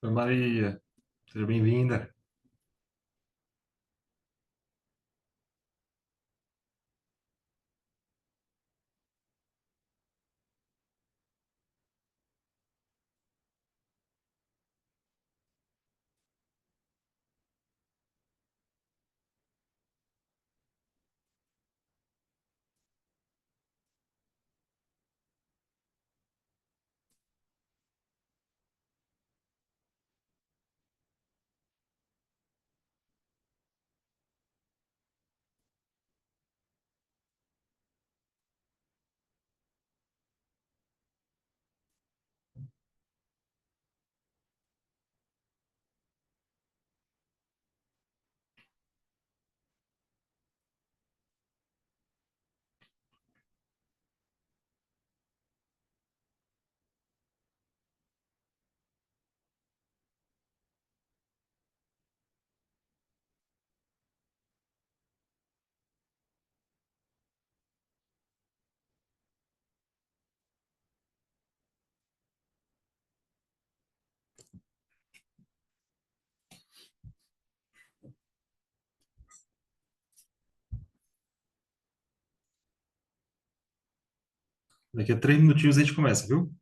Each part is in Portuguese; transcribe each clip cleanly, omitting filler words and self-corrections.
Oi, Maria, seja bem-vinda. Daqui a 3 minutinhos a gente começa, viu?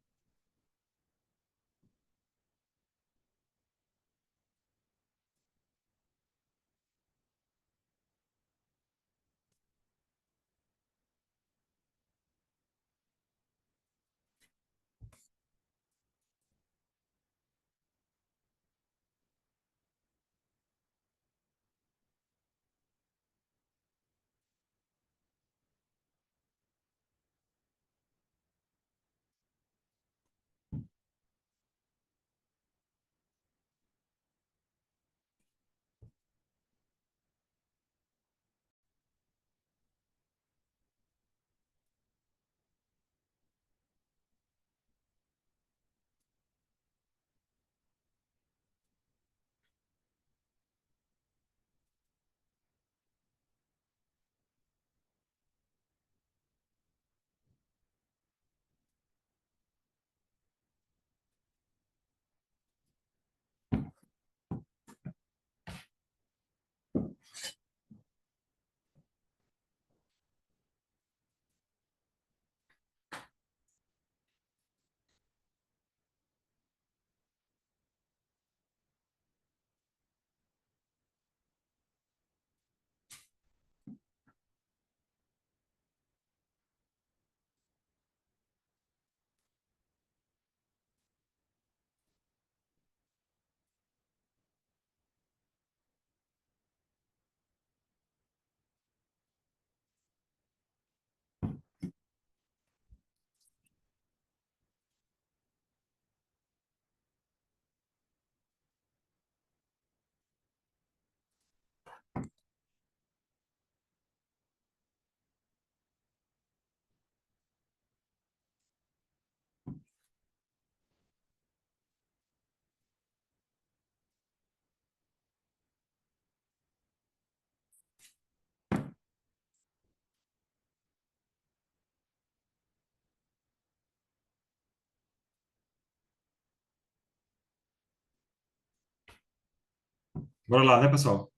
Bora lá, né, pessoal?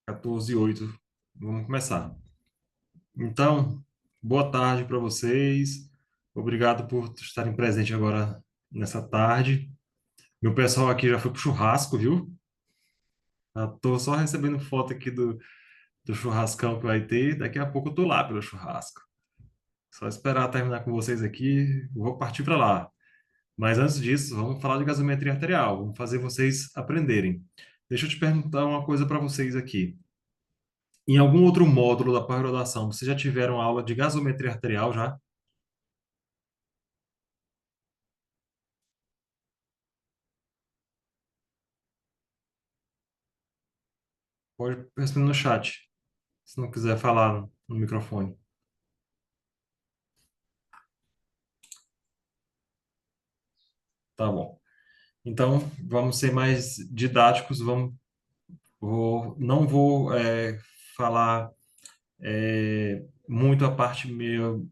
14:08. Vamos começar. Então, boa tarde para vocês. Obrigado por estarem presentes agora nessa tarde. Meu pessoal aqui já foi pro churrasco, viu? Já tô só recebendo foto aqui do churrascão que vai ter. Daqui a pouco eu tô lá pelo churrasco. Só esperar terminar com vocês aqui, eu vou partir para lá. Mas antes disso, vamos falar de gasometria arterial. Vamos fazer vocês aprenderem. Deixa eu te perguntar uma coisa para vocês aqui. Em algum outro módulo da pós-graduação, vocês já tiveram aula de gasometria arterial já? Pode responder no chat, se não quiser falar no microfone. Tá bom. Então, vamos ser mais didáticos. Não vou falar muito a parte meio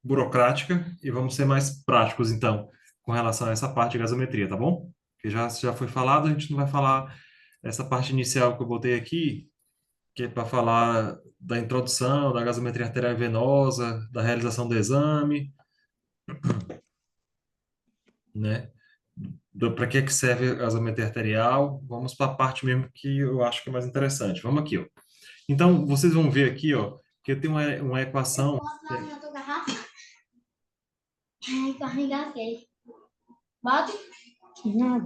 burocrática e vamos ser mais práticos, então. com relação a essa parte de gasometria, tá bom? Que já foi falado, a gente não vai falar essa parte inicial que eu botei aqui, que é para falar da introdução, da gasometria arterial e venosa, da realização do exame, né? Para que serve a gasometria arterial? Vamos para a parte mesmo que eu acho que é mais interessante. Vamos aqui, ó. Então, vocês vão ver aqui, ó, que eu tenho uma Eu equação. posso dar na tua garrafa? Ai, que eu engasguei. Bota? Nada.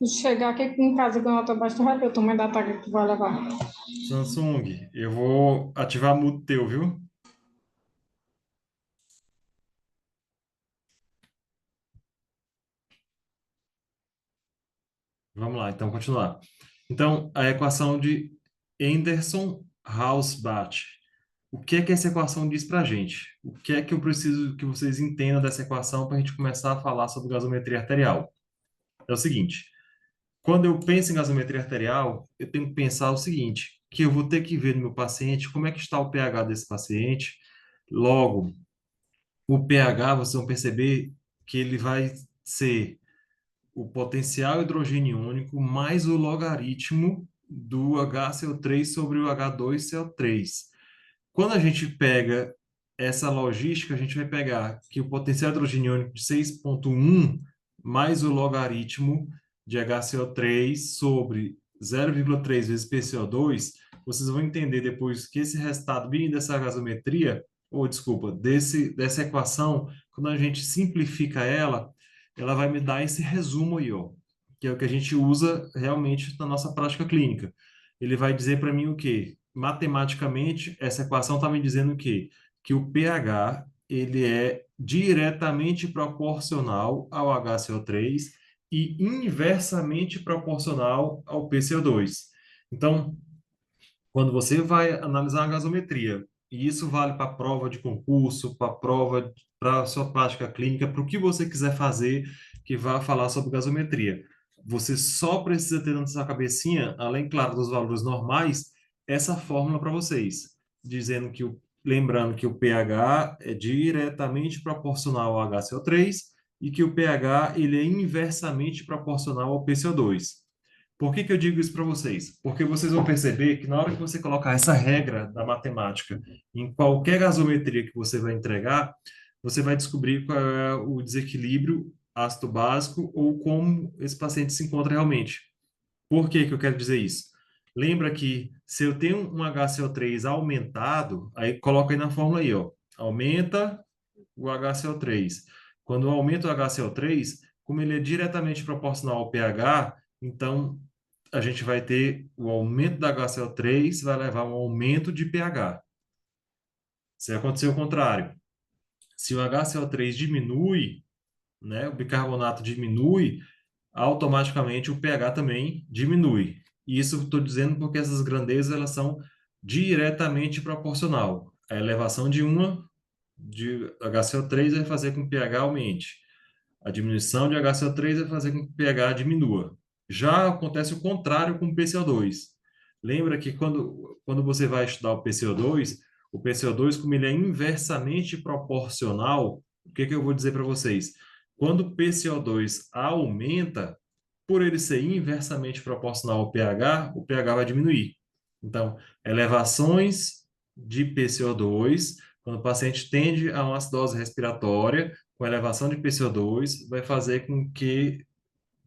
Se chegar aqui em casa com a nota baixa, tu vai ver o tamanho da taca que tu vai levar. Samsung, eu vou ativar mudo teu, viu? Vamos lá, então, continuar. Então, a equação de Anderson-Hausbach. O que é que essa equação diz para a gente? O que é que eu preciso que vocês entendam dessa equação para a gente começar a falar sobre gasometria arterial? É o seguinte, quando eu penso em gasometria arterial, eu tenho que pensar o seguinte, que eu vou ter que ver no meu paciente como é que está o pH desse paciente. Logo, o pH, vocês vão perceber que ele vai ser o potencial hidrogeniônico mais o logaritmo do HCO3 sobre o H2CO3. Quando a gente pega essa logística, a gente vai pegar que o potencial hidrogeniônico de 6,1 mais o logaritmo de HCO3 sobre 0,3 vezes PCO2, vocês vão entender depois que esse resultado bem dessa gasometria, ou desculpa, dessa equação, quando a gente simplifica ela, ela vai me dar esse resumo aí, ó, que é o que a gente usa realmente na nossa prática clínica. Ele vai dizer para mim o quê? Matematicamente, essa equação está me dizendo o quê? Que o pH ele é diretamente proporcional ao HCO3 e inversamente proporcional ao PCO2. Então, quando você vai analisar a gasometria, e isso vale para prova de concurso, para prova, para a sua prática clínica, para o que você quiser fazer que vá falar sobre gasometria. Você só precisa ter na sua cabecinha, além, claro, dos valores normais, essa fórmula para vocês, dizendo que lembrando que o pH é diretamente proporcional ao HCO3 e que o pH ele é inversamente proporcional ao PCO2. Por que que eu digo isso para vocês? Porque vocês vão perceber que na hora que você colocar essa regra da matemática em qualquer gasometria que você vai entregar, você vai descobrir qual é o desequilíbrio ácido básico ou como esse paciente se encontra realmente. Por que que eu quero dizer isso? Lembra que se eu tenho um HCO3 aumentado, aí coloca aí na fórmula aí, ó, aumenta o HCO3. Quando aumenta o HCO3, como ele é diretamente proporcional ao pH, então a gente vai ter o aumento da HCO3 vai levar a um aumento de pH. Se acontecer o contrário, se o HCO3 diminui, né, o bicarbonato diminui, automaticamente o pH também diminui. E isso eu estou dizendo porque essas grandezas elas são diretamente proporcional. A elevação de uma de HCO3 vai fazer com que o pH aumente. A diminuição de HCO3 vai fazer com que o pH diminua. Já acontece o contrário com o PCO2. Lembra que quando você vai estudar o PCO2, como ele é inversamente proporcional, o que que eu vou dizer para vocês? Quando o PCO2 aumenta, por ele ser inversamente proporcional ao pH, o pH vai diminuir. Então, elevações de PCO2, quando o paciente tende a uma acidose respiratória, com elevação de PCO2, vai fazer com que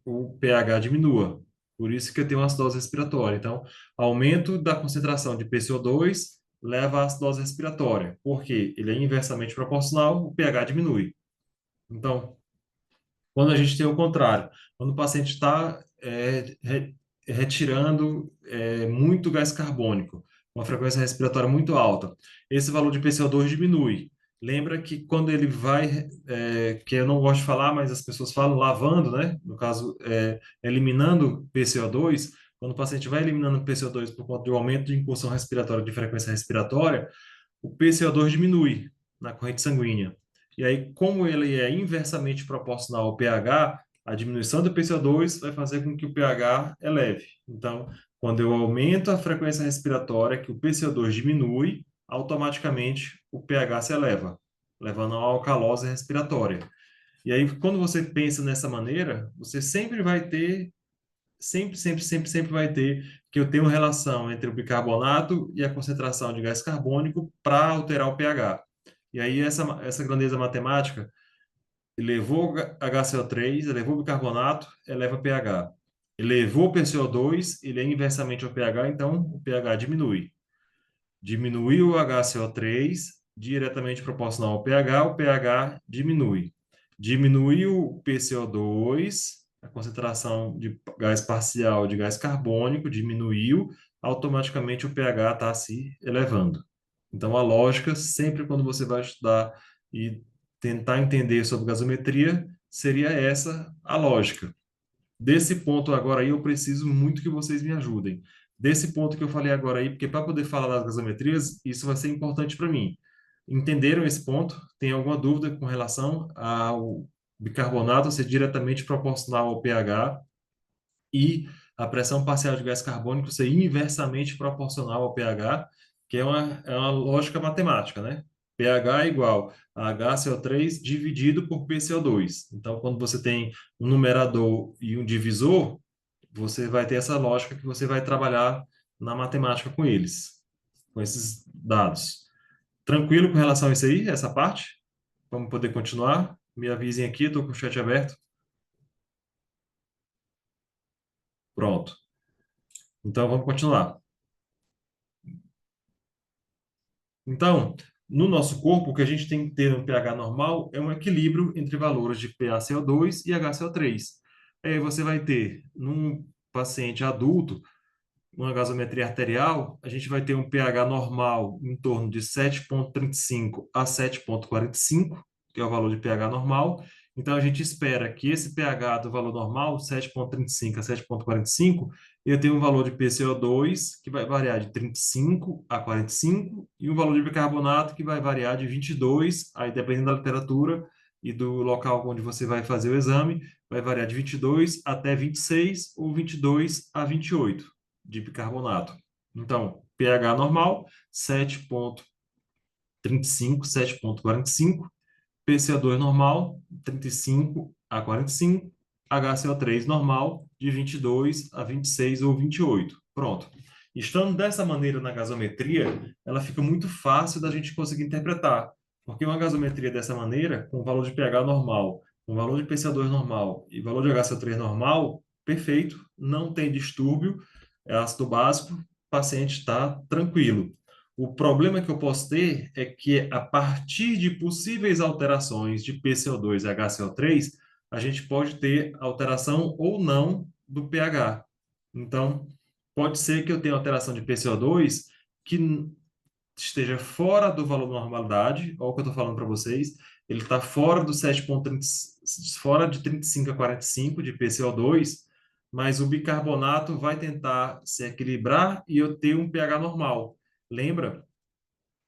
o pH diminua. Por isso que eu tenho uma acidose respiratória. Então, aumento da concentração de PCO2 leva à acidose respiratória. Porque ele é inversamente proporcional, o pH diminui. Então, quando a gente tem o contrário, quando o paciente está retirando muito gás carbônico, uma frequência respiratória muito alta, esse valor de PCO2 diminui. Lembra que quando ele vai, que eu não gosto de falar, mas as pessoas falam lavando, né? No caso, eliminando PCO2, quando o paciente vai eliminando PCO2 por conta do aumento de incursão respiratória de frequência respiratória, o PCO2 diminui na corrente sanguínea. E aí, como ele é inversamente proporcional ao pH, a diminuição do PCO2 vai fazer com que o pH eleve. Então, quando eu aumento a frequência respiratória, que o PCO2 diminui, automaticamente o pH se eleva. levando a uma alcalose respiratória. E aí, quando você pensa nessa maneira, você sempre vai ter, sempre vai ter que eu tenho uma relação entre o bicarbonato e a concentração de gás carbônico para alterar o pH. E aí, essa grandeza matemática elevou HCO3, elevou bicarbonato, eleva pH. Elevou PCO2, ele é inversamente ao pH, então o pH diminui. Diminuiu o HCO3, diretamente proporcional ao pH, o pH diminui. Diminuiu o PCO2, a concentração de gás parcial de gás carbônico diminuiu, automaticamente o pH está se elevando. Então, a lógica, sempre quando você vai estudar e tentar entender sobre gasometria, seria essa a lógica. Desse ponto agora aí, eu preciso muito que vocês me ajudem. Desse ponto que eu falei agora aí, porque para poder falar das gasometrias, isso vai ser importante para mim. Entenderam esse ponto? Tem alguma dúvida com relação ao bicarbonato ser diretamente proporcional ao pH e a pressão parcial de gás carbônico ser inversamente proporcional ao pH, que é uma lógica matemática, né? pH é igual a HCO3 dividido por PCO2. Então, quando você tem um numerador e um divisor, você vai ter essa lógica que você vai trabalhar na matemática com eles, com esses dados. Tranquilo com relação a isso aí, essa parte? Vamos poder continuar? Me avisem aqui, estou com o chat aberto. Pronto. Então, vamos continuar. Então, no nosso corpo, o que a gente tem que ter no pH normal é um equilíbrio entre valores de PaCO2 e HCO3. Aí você vai ter, num paciente adulto, uma gasometria arterial, a gente vai ter um pH normal em torno de 7,35 a 7,45, que é o valor de pH normal. Então, a gente espera que esse pH do valor normal, 7,35 a 7,45, ele tenha um valor de PCO2 que vai variar de 35 a 45 e um valor de bicarbonato que vai variar de 22, aí dependendo da literatura e do local onde você vai fazer o exame, vai variar de 22 até 26 ou 22 a 28 de bicarbonato. Então, pH normal, 7,35, 7,45. PCO2 normal, 35 a 45. HCO3 normal, de 22 a 26 ou 28. Pronto. Estando dessa maneira na gasometria, ela fica muito fácil da gente conseguir interpretar. Porque uma gasometria dessa maneira, com valor de pH normal, com valor de PCO2 normal e valor de HCO3 normal, perfeito, não tem distúrbio, é ácido básico, o paciente está tranquilo. O problema que eu posso ter é que, a partir de possíveis alterações de PCO2 e HCO3, a gente pode ter alteração ou não do pH. Então, pode ser que eu tenha alteração de PCO2 que esteja fora do valor de normalidade, olha o que eu estou falando para vocês, ele está fora do 7,30, fora de 35 a 45 de PCO2, mas o bicarbonato vai tentar se equilibrar e eu ter um pH normal. Lembra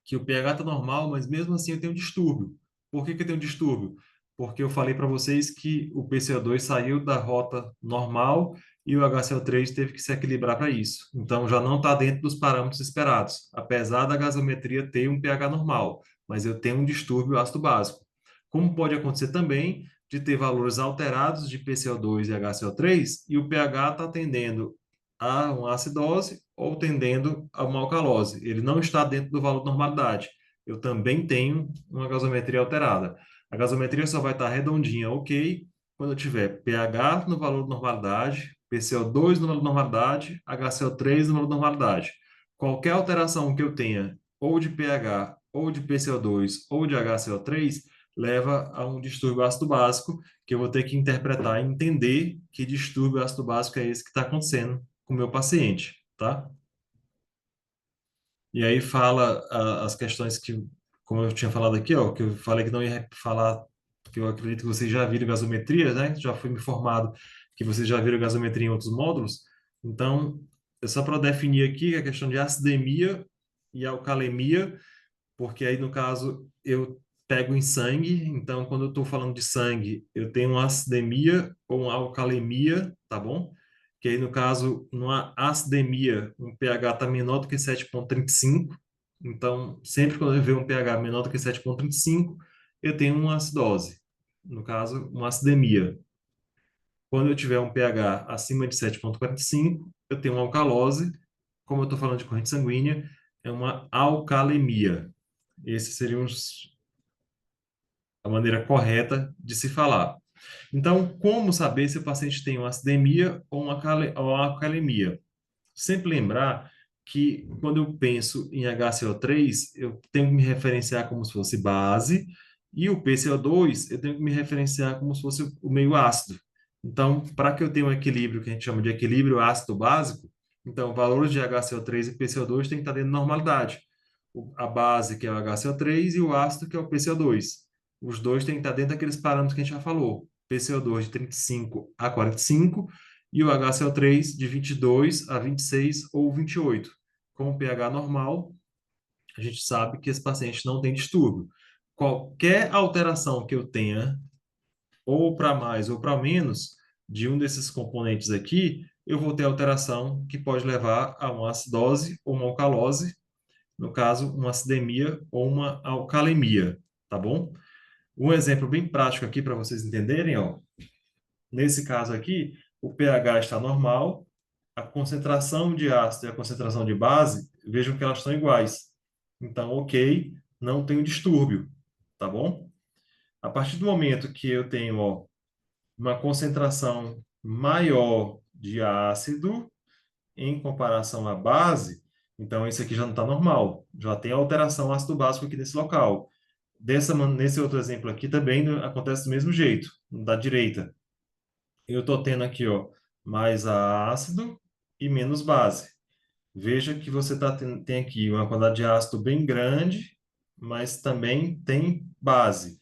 que o pH está normal, mas mesmo assim eu tenho um distúrbio. Por que eu tenho um distúrbio? Porque eu falei para vocês que o PCO2 saiu da rota normal e o HCO3 teve que se equilibrar para isso. Então já não está dentro dos parâmetros esperados, apesar da gasometria ter um pH normal, mas eu tenho um distúrbio ácido básico. Como pode acontecer também de ter valores alterados de PCO2 e HCO3 e o pH está tendendo a uma acidose ou tendendo a uma alcalose. Ele não está dentro do valor de normalidade. Eu também tenho uma gasometria alterada. A gasometria só vai estar redondinha, ok, quando eu tiver pH no valor de normalidade, PCO2 no valor de normalidade, HCO3 no valor de normalidade. Qualquer alteração que eu tenha, ou de pH, ou de PCO2, ou de HCO3, leva a um distúrbio ácido básico, que eu vou ter que interpretar e entender que distúrbio ácido básico é esse que está acontecendo com o meu paciente, tá? E aí fala as questões que, como eu tinha falado aqui, ó, que eu falei que não ia falar, que eu acredito que vocês já viram gasometria, né? Já fui me informado que vocês já viram gasometria em outros módulos. Então, é só para definir aqui a questão de acidemia e alcalemia, porque aí, no caso, eu pego em sangue, então, quando eu estou falando de sangue, eu tenho uma acidemia ou uma alcalemia, tá bom? Que aí, no caso, numa acidemia, um pH está menor do que 7,35. Então, sempre quando eu ver um pH menor do que 7,35, eu tenho uma acidose, no caso, uma acidemia. Quando eu tiver um pH acima de 7,45, eu tenho uma alcalose. Como eu estou falando de corrente sanguínea, é uma alcalemia. Esses seriam a maneira correta de se falar. Então, como saber se o paciente tem uma acidemia ou uma alcalemia? Sempre lembrar que quando eu penso em HCO3, eu tenho que me referenciar como se fosse base, e o PCO2 eu tenho que me referenciar como se fosse o meio ácido. Então, para que eu tenha um equilíbrio que a gente chama de equilíbrio ácido básico, então valores de HCO3 e PCO2 têm que estar dentro da normalidade. A base, que é o HCO3, e o ácido, que é o PCO2. Os dois têm que estar dentro daqueles parâmetros que a gente já falou. PCO2 de 35 a 45 e o HCO3 de 22 a 26 ou 28. Com o pH normal, a gente sabe que esse paciente não tem distúrbio. Qualquer alteração que eu tenha, ou para mais ou para menos, de um desses componentes aqui, eu vou ter alteração que pode levar a uma acidose ou uma alcalose, no caso, uma acidemia ou uma alcalemia, tá bom? Um exemplo bem prático aqui para vocês entenderem, ó. Nesse caso aqui, o pH está normal, a concentração de ácido e a concentração de base, vejam que elas estão iguais. Então, ok, não tenho distúrbio, tá bom? A partir do momento que eu tenho, ó, uma concentração maior de ácido em comparação à base, então esse aqui já não está normal, já tem alteração ácido básico aqui nesse local. Nesse outro exemplo aqui também acontece do mesmo jeito, da direita. Eu estou tendo aqui, ó, mais ácido e menos base. Veja que você tem aqui uma quantidade de ácido bem grande, mas também tem base.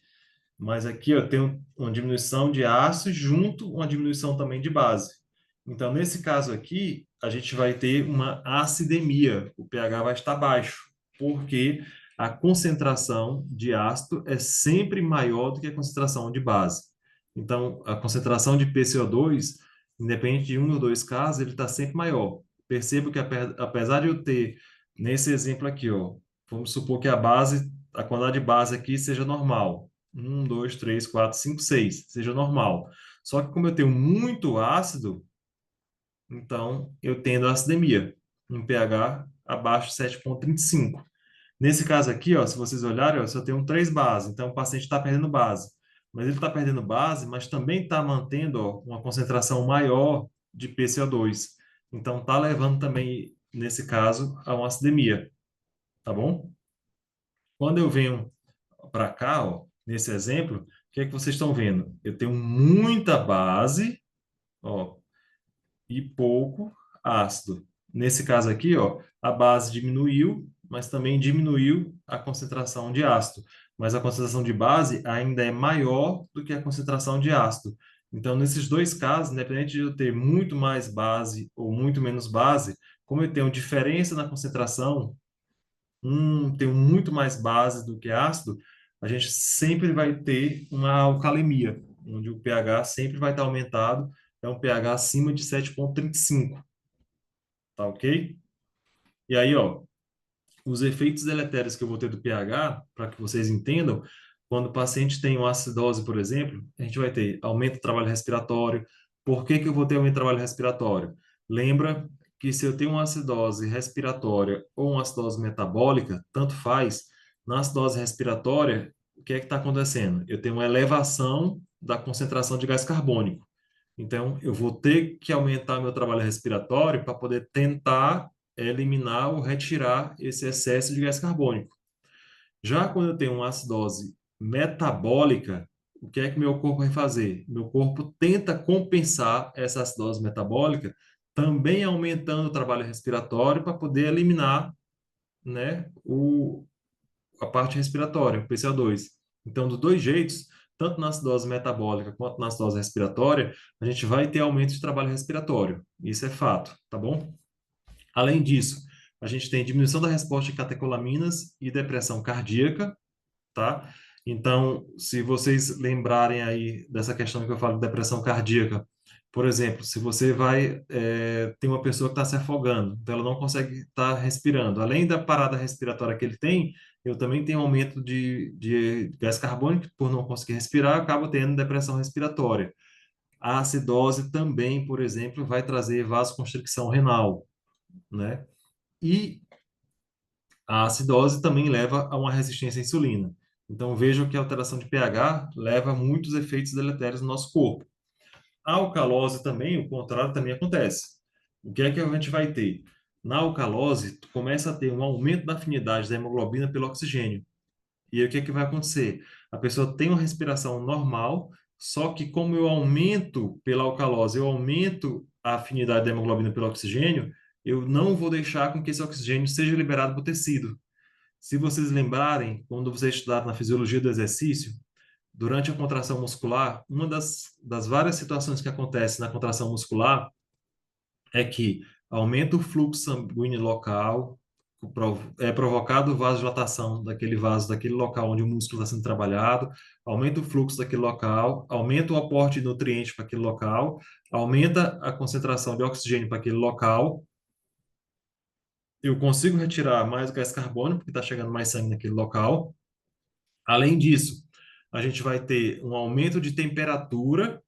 Mas aqui eu tenho uma diminuição de ácido junto uma diminuição também de base. Então, nesse caso aqui, a gente vai ter uma acidemia. O pH vai estar baixo, porque a concentração de ácido é sempre maior do que a concentração de base. Então, a concentração de PCO2, independente de um ou dois casos, ele está sempre maior. Percebo que apesar de eu ter, nesse exemplo aqui, ó, vamos supor que a quantidade de base aqui seja normal. 1, 2, 3, 4, 5, 6, seja normal. Só que como eu tenho muito ácido, então eu tendo a acidemia, um pH abaixo de 7,35. Nesse caso aqui, ó, se vocês olharem, ó, eu só tenho 3 bases, então o paciente está perdendo base. Mas ele está perdendo base, mas também está mantendo, ó, uma concentração maior de PCO2. Então está levando também, nesse caso, a uma acidemia, tá bom? Quando eu venho para cá, ó, nesse exemplo, o que é que vocês estão vendo? Eu tenho muita base, ó, e pouco ácido. Nesse caso aqui, ó, a base diminuiu, mas também diminuiu a concentração de ácido. Mas a concentração de base ainda é maior do que a concentração de ácido. Então, nesses dois casos, independente de eu ter muito mais base ou muito menos base, como eu tenho diferença na concentração, tenho muito mais base do que ácido, a gente sempre vai ter uma alcalemia, onde o pH sempre vai estar aumentado, é um pH acima de 7,35, tá ok? E aí, ó, os efeitos deletérios que eu vou ter do pH, para que vocês entendam, quando o paciente tem uma acidose, por exemplo, a gente vai ter aumento do trabalho respiratório. Por que que eu vou ter aumento do trabalho respiratório? Lembra que se eu tenho uma acidose respiratória ou uma acidose metabólica, tanto faz, na acidose respiratória, o que é que está acontecendo? Eu tenho uma elevação da concentração de gás carbônico. Então, eu vou ter que aumentar meu trabalho respiratório para poder tentar eliminar ou retirar esse excesso de gás carbônico. Já quando eu tenho uma acidose metabólica, o que é que meu corpo vai fazer? Meu corpo tenta compensar essa acidose metabólica, também aumentando o trabalho respiratório para poder eliminar, né, a parte respiratória, o PCO2. Então, dos dois jeitos, tanto na acidose metabólica quanto na acidose respiratória, a gente vai ter aumento de trabalho respiratório. Isso é fato, tá bom? Além disso, a gente tem diminuição da resposta de catecolaminas e depressão cardíaca, tá? Então, se vocês lembrarem aí dessa questão que eu falo de depressão cardíaca, por exemplo, se você tem uma pessoa que está se afogando, então ela não consegue estar respirando. Além da parada respiratória que ele tem, eu também tenho aumento de gás carbônico, por não conseguir respirar, eu acabo tendo depressão respiratória. A acidose também, por exemplo, vai trazer vasoconstricção renal, né? E a acidose também leva a uma resistência à insulina. Então, vejam que a alteração de pH leva a muitos efeitos deletérios no nosso corpo. A alcalose também, o contrário também acontece. O que é que a gente vai ter? Na alcalose, tu começa a ter um aumento da afinidade da hemoglobina pelo oxigênio. E aí o que é que vai acontecer? A pessoa tem uma respiração normal, só que como eu aumento pela alcalose, eu aumento a afinidade da hemoglobina pelo oxigênio, eu não vou deixar com que esse oxigênio seja liberado para o tecido. Se vocês lembrarem, quando vocês estudaram na fisiologia do exercício, durante a contração muscular, uma das várias situações que acontece na contração muscular é que aumenta o fluxo sanguíneo local, é provocado vasodilatação daquele vaso, daquele local onde o músculo está sendo trabalhado, aumenta o fluxo daquele local, aumenta o aporte de nutrientes para aquele local, aumenta a concentração de oxigênio para aquele local. Eu consigo retirar mais gás carbônico, porque está chegando mais sangue naquele local. Além disso, a gente vai ter um aumento de temperatura.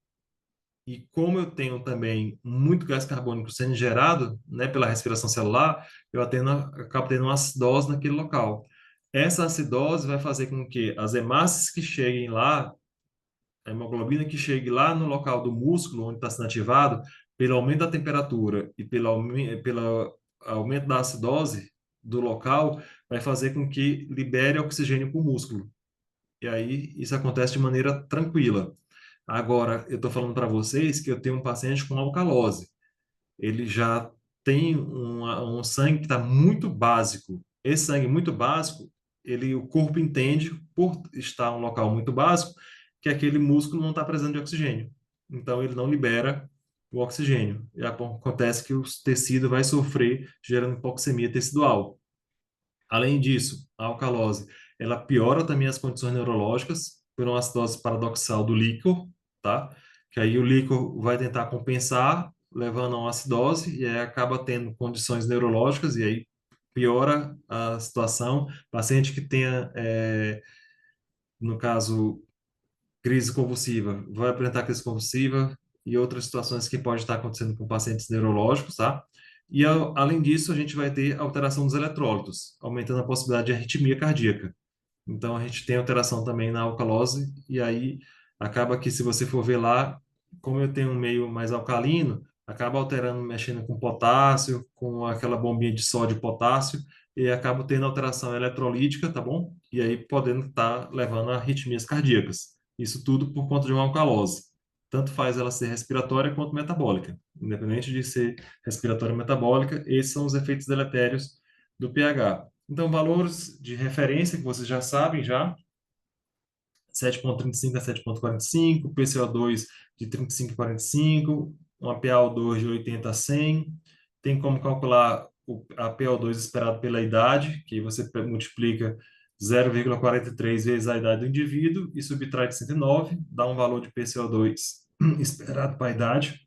E como eu tenho também muito gás carbônico sendo gerado, né, pela respiração celular, acabo tendo uma acidose naquele local. Essa acidose vai fazer com que as hemácias que cheguem lá, a hemoglobina que chegue lá no local do músculo onde está sendo ativado, pelo aumento da temperatura e pelo aumento da acidose do local, vai fazer com que libere oxigênio para o músculo. E aí isso acontece de maneira tranquila. Agora, eu estou falando para vocês que eu tenho um paciente com alcalose. Ele já tem um sangue que está muito básico. Esse sangue muito básico, o corpo entende, por estar um local muito básico, que aquele músculo não está precisando de oxigênio. Então, ele não libera o oxigênio. E acontece que o tecido vai sofrer, gerando hipoxemia tecidual. Além disso, a alcalose, ela piora também as condições neurológicas por uma acidose paradoxal do líquor, tá? Que aí o líquor vai tentar compensar, levando a uma acidose, e aí acaba tendo condições neurológicas, e aí piora a situação. Paciente que tenha, no caso, crise convulsiva, vai apresentar crise convulsiva e outras situações que pode estar acontecendo com pacientes neurológicos, tá? E, além disso, a gente vai ter alteração dos eletrólitos, aumentando a possibilidade de arritmia cardíaca. Então, a gente tem alteração também na alcalose, e aí acaba que, se você for ver lá, como eu tenho um meio mais alcalino, acaba alterando, mexendo com potássio, com aquela bombinha de sódio e potássio, e acaba tendo alteração eletrolítica, tá bom? E aí podendo estar levando a arritmias cardíacas. Isso tudo por conta de uma alcalose. Tanto faz ela ser respiratória quanto metabólica. Independente de ser respiratória ou metabólica, esses são os efeitos deletérios do pH. Então, valores de referência que vocês já sabem, já, 7,35 a 7,45, PCO2 de 35 a 45, uma PaO2 de 80 a 100. Tem como calcular a PaO2 esperado pela idade, que você multiplica 0,43 vezes a idade do indivíduo e subtrai de 109, dá um valor de PCO2 esperado para a idade.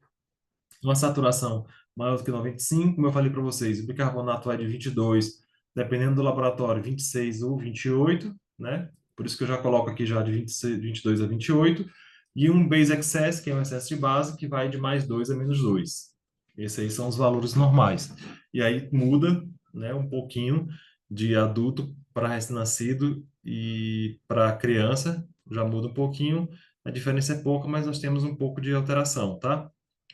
Uma saturação maior do que 95, como eu falei para vocês, o bicarbonato vai de 22, dependendo do laboratório, 26 ou 28, né? Por isso que eu já coloco aqui já de 26, 22 a 28, e um base excess, que é um excesso de base, que vai de mais 2 a menos 2. Esses aí são os valores normais. E aí muda, né, um pouquinho de adulto para recém-nascido e para criança, já muda um pouquinho. A diferença é pouca, mas nós temos um pouco de alteração, tá?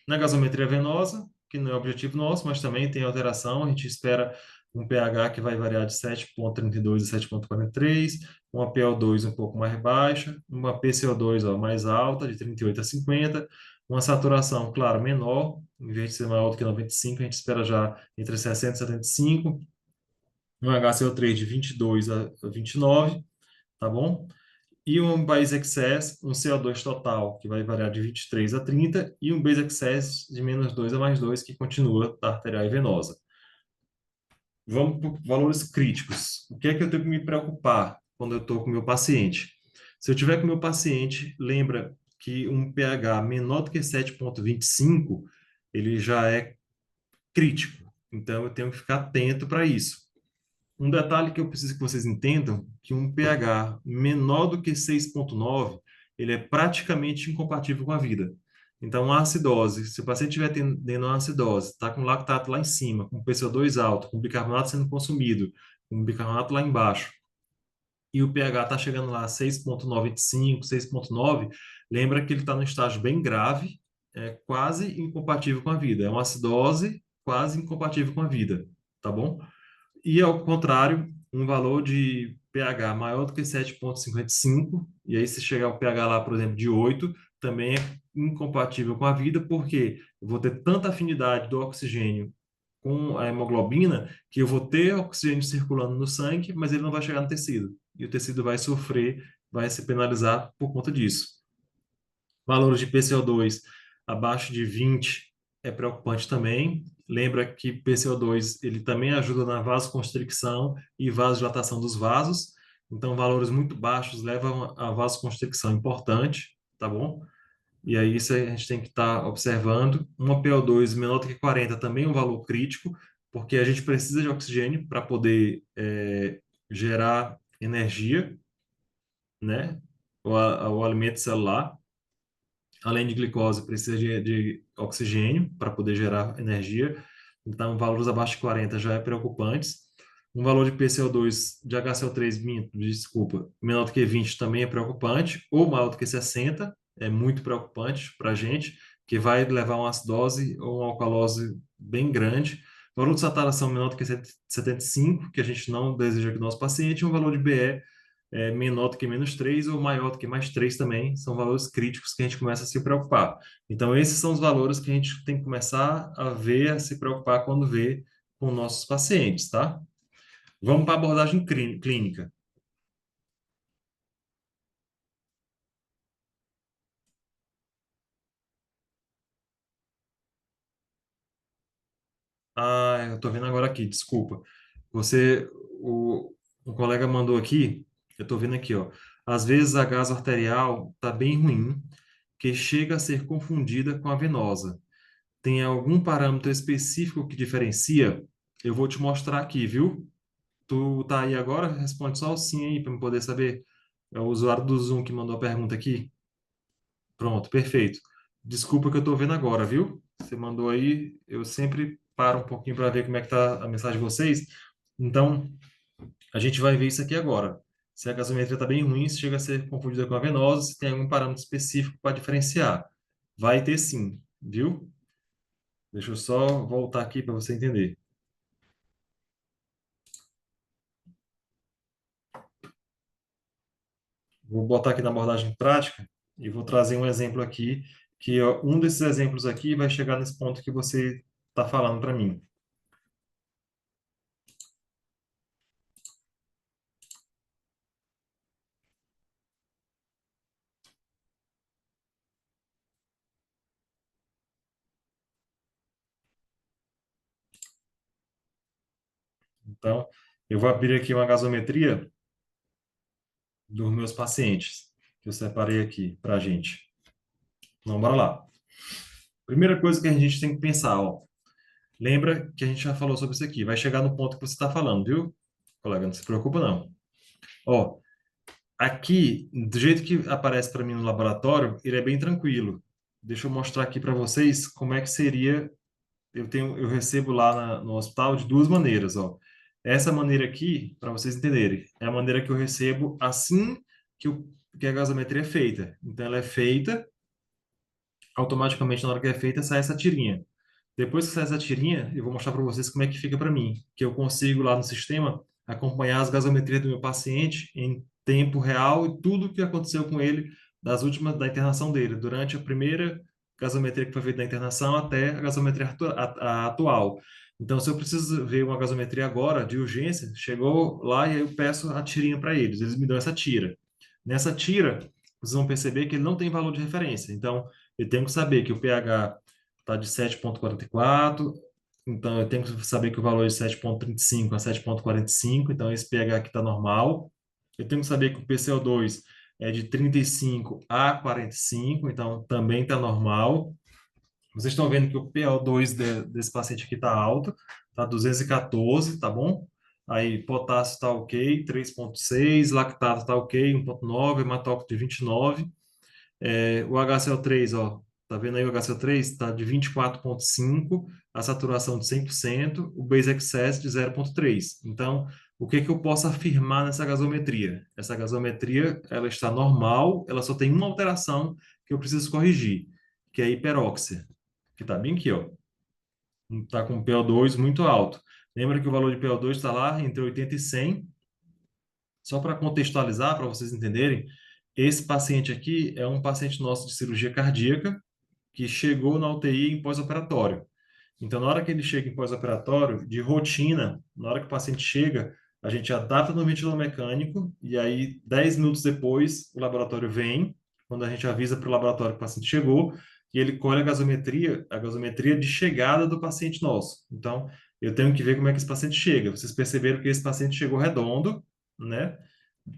Na gasometria venosa, que não é objetivo nosso, mas também tem alteração, a gente espera um pH que vai variar de 7,32 a 7,43, uma PO2 um pouco mais baixa, uma PCO2 mais alta, de 38 a 50, uma saturação, claro, menor, em vez de ser maior do que 95, a gente espera já entre 60 e 75, um HCO3 de 22 a 29, tá bom? E um base excess, um CO2 total, que vai variar de 23 a 30, e um base excess de menos 2 a mais 2, que continua da arterial e venosa. Vamos para valores críticos. O que é que eu tenho que me preocupar quando eu estou com o meu paciente? Se eu tiver com o meu paciente, lembra que um pH menor do que 7,25, ele já é crítico. Então, eu tenho que ficar atento para isso. Um detalhe que eu preciso que vocês entendam, que um pH menor do que 6,9, ele é praticamente incompatível com a vida. Então, a acidose, se o paciente estiver tendo uma acidose, está com lactato lá em cima, com PCO2 alto, com bicarbonato sendo consumido, com bicarbonato lá embaixo, e o pH está chegando lá a 6,95, 6,9, lembra que ele está num estágio bem grave, quase incompatível com a vida. É uma acidose quase incompatível com a vida, tá bom? E ao contrário, um valor de pH maior do que 7,55, e aí se chegar ao pH lá, por exemplo, de 8, também é incompatível com a vida, porque eu vou ter tanta afinidade do oxigênio com a hemoglobina que eu vou ter oxigênio circulando no sangue, mas ele não vai chegar no tecido. E o tecido vai sofrer, vai se penalizar por conta disso. Valores de PCO2 abaixo de 20 é preocupante também. Lembra que PCO2 ele também ajuda na vasoconstricção e vasodilatação dos vasos. Então, valores muito baixos levam a vasoconstricção importante, tá bom? E aí isso a gente tem que estar observando. Uma PO2 menor do que 40 também é um valor crítico, porque a gente precisa de oxigênio para poder gerar energia, né? O alimento celular. Além de glicose, precisa de oxigênio para poder gerar energia. Então, valores abaixo de 40 já é preocupante. Um valor de PCO2, de HCO3, desculpa, menor do que 20 também é preocupante, ou maior do que 60, é muito preocupante para a gente, que vai levar a uma acidose ou uma alcalose bem grande. Valor de saturação menor do que 75, que a gente não deseja que o nosso paciente, e um valor de BE menor do que -3 ou maior do que +3 também, são valores críticos que a gente começa a se preocupar. Então, esses são os valores que a gente tem que começar a ver, a se preocupar quando vê com nossos pacientes, tá? Vamos para a abordagem clínica. Ah, eu estou vendo agora aqui, desculpa. Você, o colega mandou aqui, eu estou vendo aqui, ó. Às vezes a gaso arterial está bem ruim, que chega a ser confundida com a venosa. Tem algum parâmetro específico que diferencia? Eu vou te mostrar aqui, viu? Tu tá aí agora? Responde só o sim aí para eu poder saber. É o usuário do Zoom que mandou a pergunta aqui. Pronto, perfeito. Desculpa que eu tô vendo agora, viu? Você mandou aí, eu sempre paro um pouquinho para ver como é que tá a mensagem de vocês. Então, a gente vai ver isso aqui agora. Se a gasometria está bem ruim, se chega a ser confundida com a venosa, se tem algum parâmetro específico para diferenciar. Vai ter sim, viu? Deixa eu só voltar aqui para você entender. Vou botar aqui na abordagem prática e vou trazer um exemplo aqui, que ó, um desses exemplos aqui vai chegar nesse ponto que você está falando para mim. Então, eu vou abrir aqui uma gasometria dos meus pacientes, que eu separei aqui para a gente. Então, bora lá. Primeira coisa que a gente tem que pensar, ó, lembra que a gente já falou sobre isso aqui, vai chegar no ponto que você está falando, viu? Colega, não se preocupa não. Ó, aqui, do jeito que aparece para mim no laboratório, ele é bem tranquilo. Deixa eu mostrar aqui para vocês como é que seria. Eu recebo lá no hospital de duas maneiras, ó. Essa maneira aqui, para vocês entenderem, é a maneira que eu recebo assim que a gasometria é feita. Então, ela é feita, automaticamente, na hora que é feita, sai essa tirinha. Depois que sai essa tirinha, eu vou mostrar para vocês como é que fica para mim, que eu consigo lá no sistema acompanhar as gasometrias do meu paciente em tempo real e tudo o que aconteceu com ele da internação dele, durante a primeira gasometria que foi feita na internação até a gasometria a atual. Então, se eu preciso ver uma gasometria agora, de urgência, chegou lá e aí eu peço a tirinha para eles, eles me dão essa tira. Nessa tira, vocês vão perceber que ele não tem valor de referência. Então, eu tenho que saber que o pH está de 7,44, então eu tenho que saber que o valor é de 7,35 a 7,45, então esse pH aqui está normal. Eu tenho que saber que o PCO2 é de 35 a 45, então também está normal. Vocês estão vendo que o PO2 desse paciente aqui está alto, está 214, tá bom? Aí, potássio está ok, 3,6, lactato está ok, 1,9, hematócrito de 29. O HCl3, ó, tá vendo aí o HCl3? Está de 24,5, a saturação de 100%, o base excess de 0,3. Então, o que que eu posso afirmar nessa gasometria? Essa gasometria, ela está normal, ela só tem uma alteração que eu preciso corrigir, que é a hiperóxia, que está bem aqui, ó. Está com PO2 muito alto. Lembra que o valor de PO2 está lá entre 80 e 100. Só para contextualizar, para vocês entenderem, esse paciente aqui é um paciente nosso de cirurgia cardíaca que chegou na UTI em pós-operatório. Então, na hora que ele chega em pós-operatório, de rotina, na hora que o paciente chega, a gente adapta no ventilador mecânico e aí, 10 minutos depois, o laboratório vem, quando a gente avisa para o laboratório que o paciente chegou, e ele colhe a gasometria de chegada do paciente nosso. Então, eu tenho que ver como é que esse paciente chega. Vocês perceberam que esse paciente chegou redondo, né?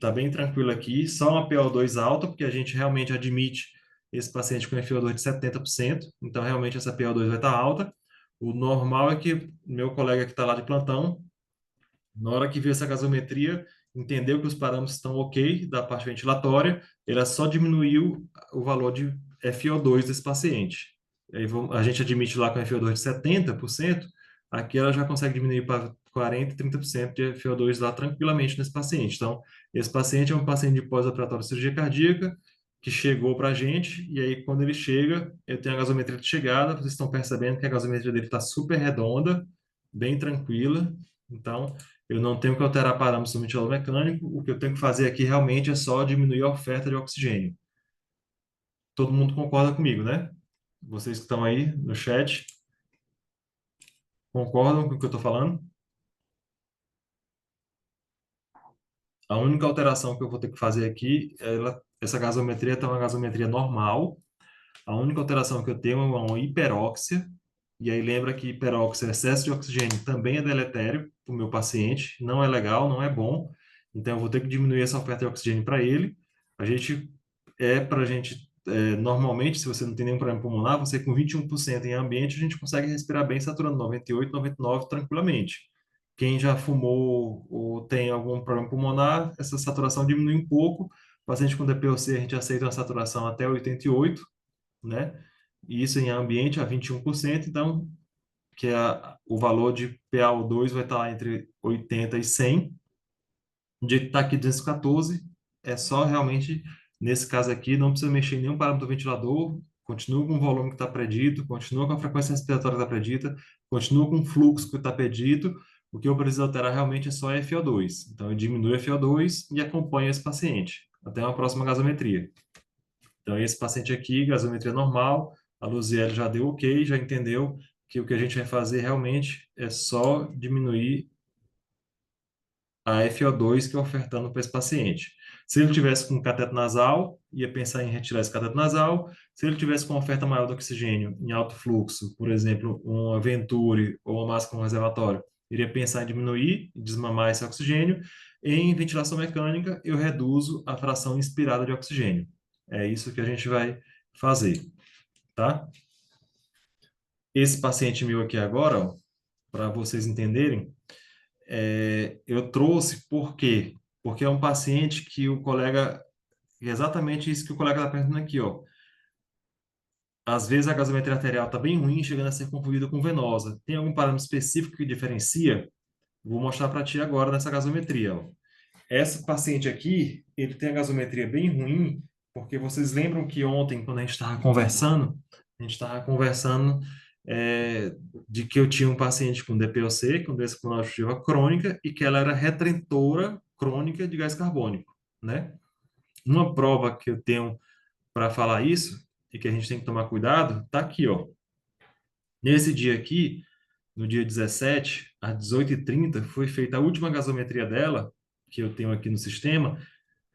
Tá bem tranquilo aqui, só uma PO2 alta, porque a gente realmente admite esse paciente com FiO2 de 70%, então realmente essa PO2 vai estar alta. O normal é que meu colega que está lá de plantão, na hora que viu essa gasometria, entendeu que os parâmetros estão ok da parte ventilatória, ele só diminuiu o valor de FiO2 desse paciente. Aí a gente admite lá com FiO2 de 70%, aqui ela já consegue diminuir para 40%, 30% de FiO2 lá tranquilamente nesse paciente. Então, esse paciente é um paciente de pós-operatório de cirurgia cardíaca, que chegou para a gente, e aí quando ele chega, eu tenho a gasometria de chegada, vocês estão percebendo que a gasometria dele está super redonda, bem tranquila, então eu não tenho que alterar parâmetros no ventilador mecânico, o que eu tenho que fazer aqui realmente é só diminuir a oferta de oxigênio. Todo mundo concorda comigo, né? Vocês que estão aí no chat, concordam com o que eu estou falando? A única alteração que eu vou ter que fazer aqui, essa gasometria está uma gasometria normal. A única alteração que eu tenho é uma hiperóxia. E aí lembra que hiperóxia, excesso de oxigênio, também é deletério para o meu paciente. Não é legal, não é bom. Então eu vou ter que diminuir essa oferta de oxigênio para ele. Para a gente, normalmente, se você não tem nenhum problema pulmonar, você com 21% em ambiente, a gente consegue respirar bem saturando 98, 99 tranquilamente. Quem já fumou ou tem algum problema pulmonar, essa saturação diminui um pouco. O paciente com DPOC, a gente aceita uma saturação até 88, né? E isso em ambiente a 21%, então, o valor de PaO2 vai estar lá entre 80 e 100. O dia que está aqui 214, é só realmente, nesse caso aqui, não precisa mexer em nenhum parâmetro do ventilador, continua com o volume que está predito, continua com a frequência respiratória que está predita, continua com o fluxo que está predito. O que eu preciso alterar realmente é só a FO2. Então, eu diminuo a FO2 e acompanho esse paciente até uma próxima gasometria. Então, esse paciente aqui, gasometria normal, a Luziele já deu ok, já entendeu que o que a gente vai fazer realmente é só diminuir a FO2 que é ofertando para esse paciente. Se ele tivesse com cateto nasal, ia pensar em retirar esse cateto nasal. Se ele tivesse com oferta maior de oxigênio em alto fluxo, por exemplo, uma Venturi ou uma máscara com reservatório, iria pensar em diminuir e desmamar esse oxigênio. Em ventilação mecânica, eu reduzo a fração inspirada de oxigênio. É isso que a gente vai fazer, tá? Esse paciente meu aqui agora, para vocês entenderem, eu trouxe por quê? Porque é um paciente que o colega, exatamente isso que o colega está perguntando aqui, ó. Às vezes a gasometria arterial está bem ruim, chegando a ser confundida com venosa. Tem algum parâmetro específico que diferencia? Vou mostrar para ti agora nessa gasometria, ó. Essa paciente aqui, ele tem a gasometria bem ruim, porque vocês lembram que ontem, quando a gente estava conversando é, de que eu tinha um paciente com DPOC, com doença pulmonar obstrutiva crônica, e que ela era retentora crônica de gás carbônico, né? Uma prova que eu tenho para falar isso, e que a gente tem que tomar cuidado, tá aqui, ó. Nesse dia aqui, no dia 17, às 18h30, foi feita a última gasometria dela, que eu tenho aqui no sistema,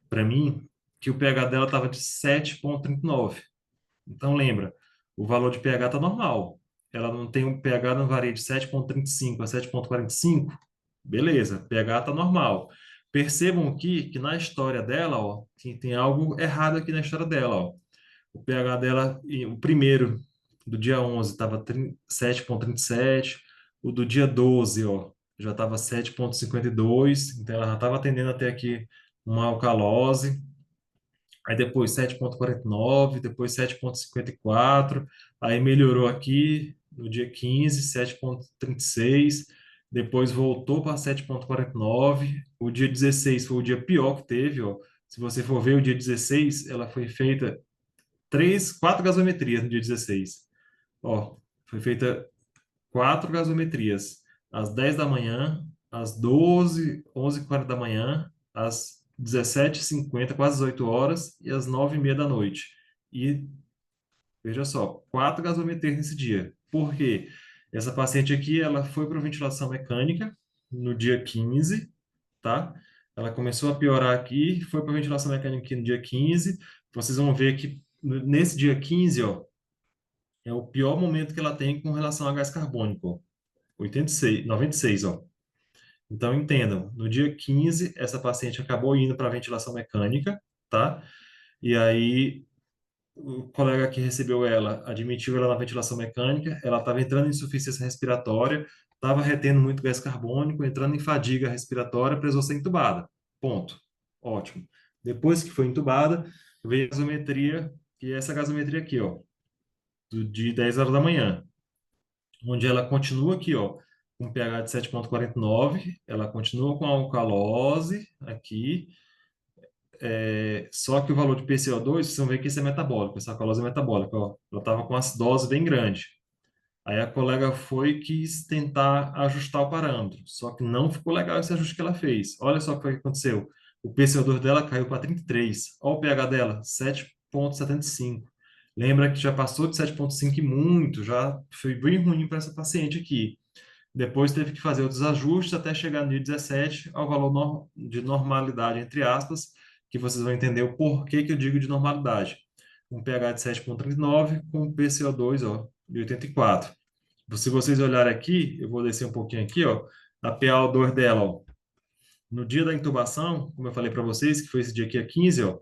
para mim, que o pH dela estava de 7,39. Então, lembra, o valor de pH está normal. Ela não tem um pH, não varia de 7,35 a 7,45. Beleza, pH está normal. Percebam aqui que na história dela, ó, tem algo errado aqui na história dela. Ó. O pH dela, o primeiro do dia 11 estava 7,37. O do dia 12, ó, já estava 7,52, então ela já estava tendendo até aqui uma alcalose. Aí depois 7,49, depois 7,54, aí melhorou aqui no dia 15, 7,36, depois voltou para 7,49. O dia 16 foi o dia pior que teve, ó. Se você for ver o dia 16, ela foi feita quatro gasometrias no dia 16. Ó, foi feita quatro gasometrias, às 10 da manhã, às 12, 11h40 da manhã, às 17h50, quase 18 horas, e às 9h30 da noite. E veja só, quatro gasometrias nesse dia. Por quê? Essa paciente aqui, ela foi para ventilação mecânica no dia 15, tá? Ela começou a piorar aqui, foi para ventilação mecânica aqui no dia 15. Vocês vão ver que nesse dia 15, ó, é o pior momento que ela tem com relação a gás carbônico, ó. 86, 96, ó. Então, entendam, no dia 15, essa paciente acabou indo para a ventilação mecânica, tá? E aí, o colega que recebeu ela admitiu ela na ventilação mecânica, ela estava entrando em insuficiência respiratória, estava retendo muito gás carbônico, entrando em fadiga respiratória, precisou ser entubada. Ponto. Ótimo. Depois que foi entubada, veio a gasometria, que é essa gasometria aqui, ó, de 10 horas da manhã, onde ela continua aqui, ó, com pH de 7,49, ela continua com a alcalose aqui, só que o valor de PCO2, vocês vão ver que isso é metabólico, essa alcalose é metabólica, ó, ela estava com acidose bem grande. Aí a colega foi e quis tentar ajustar o parâmetro, só que não ficou legal esse ajuste que ela fez. Olha só o que aconteceu. O PCO2 dela caiu para 33. Olha o pH dela, 7,75. Lembra que já passou de 7,5 e muito, já foi bem ruim para essa paciente aqui. Depois teve que fazer outros ajustes até chegar no dia 17 ao valor de normalidade, entre aspas, que vocês vão entender o porquê que eu digo de normalidade. Um pH de 7,39 com um PCO2, ó, de 84. Se vocês olharem aqui, eu vou descer um pouquinho aqui, ó, a PaO2 dela, ó, no dia da intubação, como eu falei para vocês, que foi esse dia aqui, a 15, ó,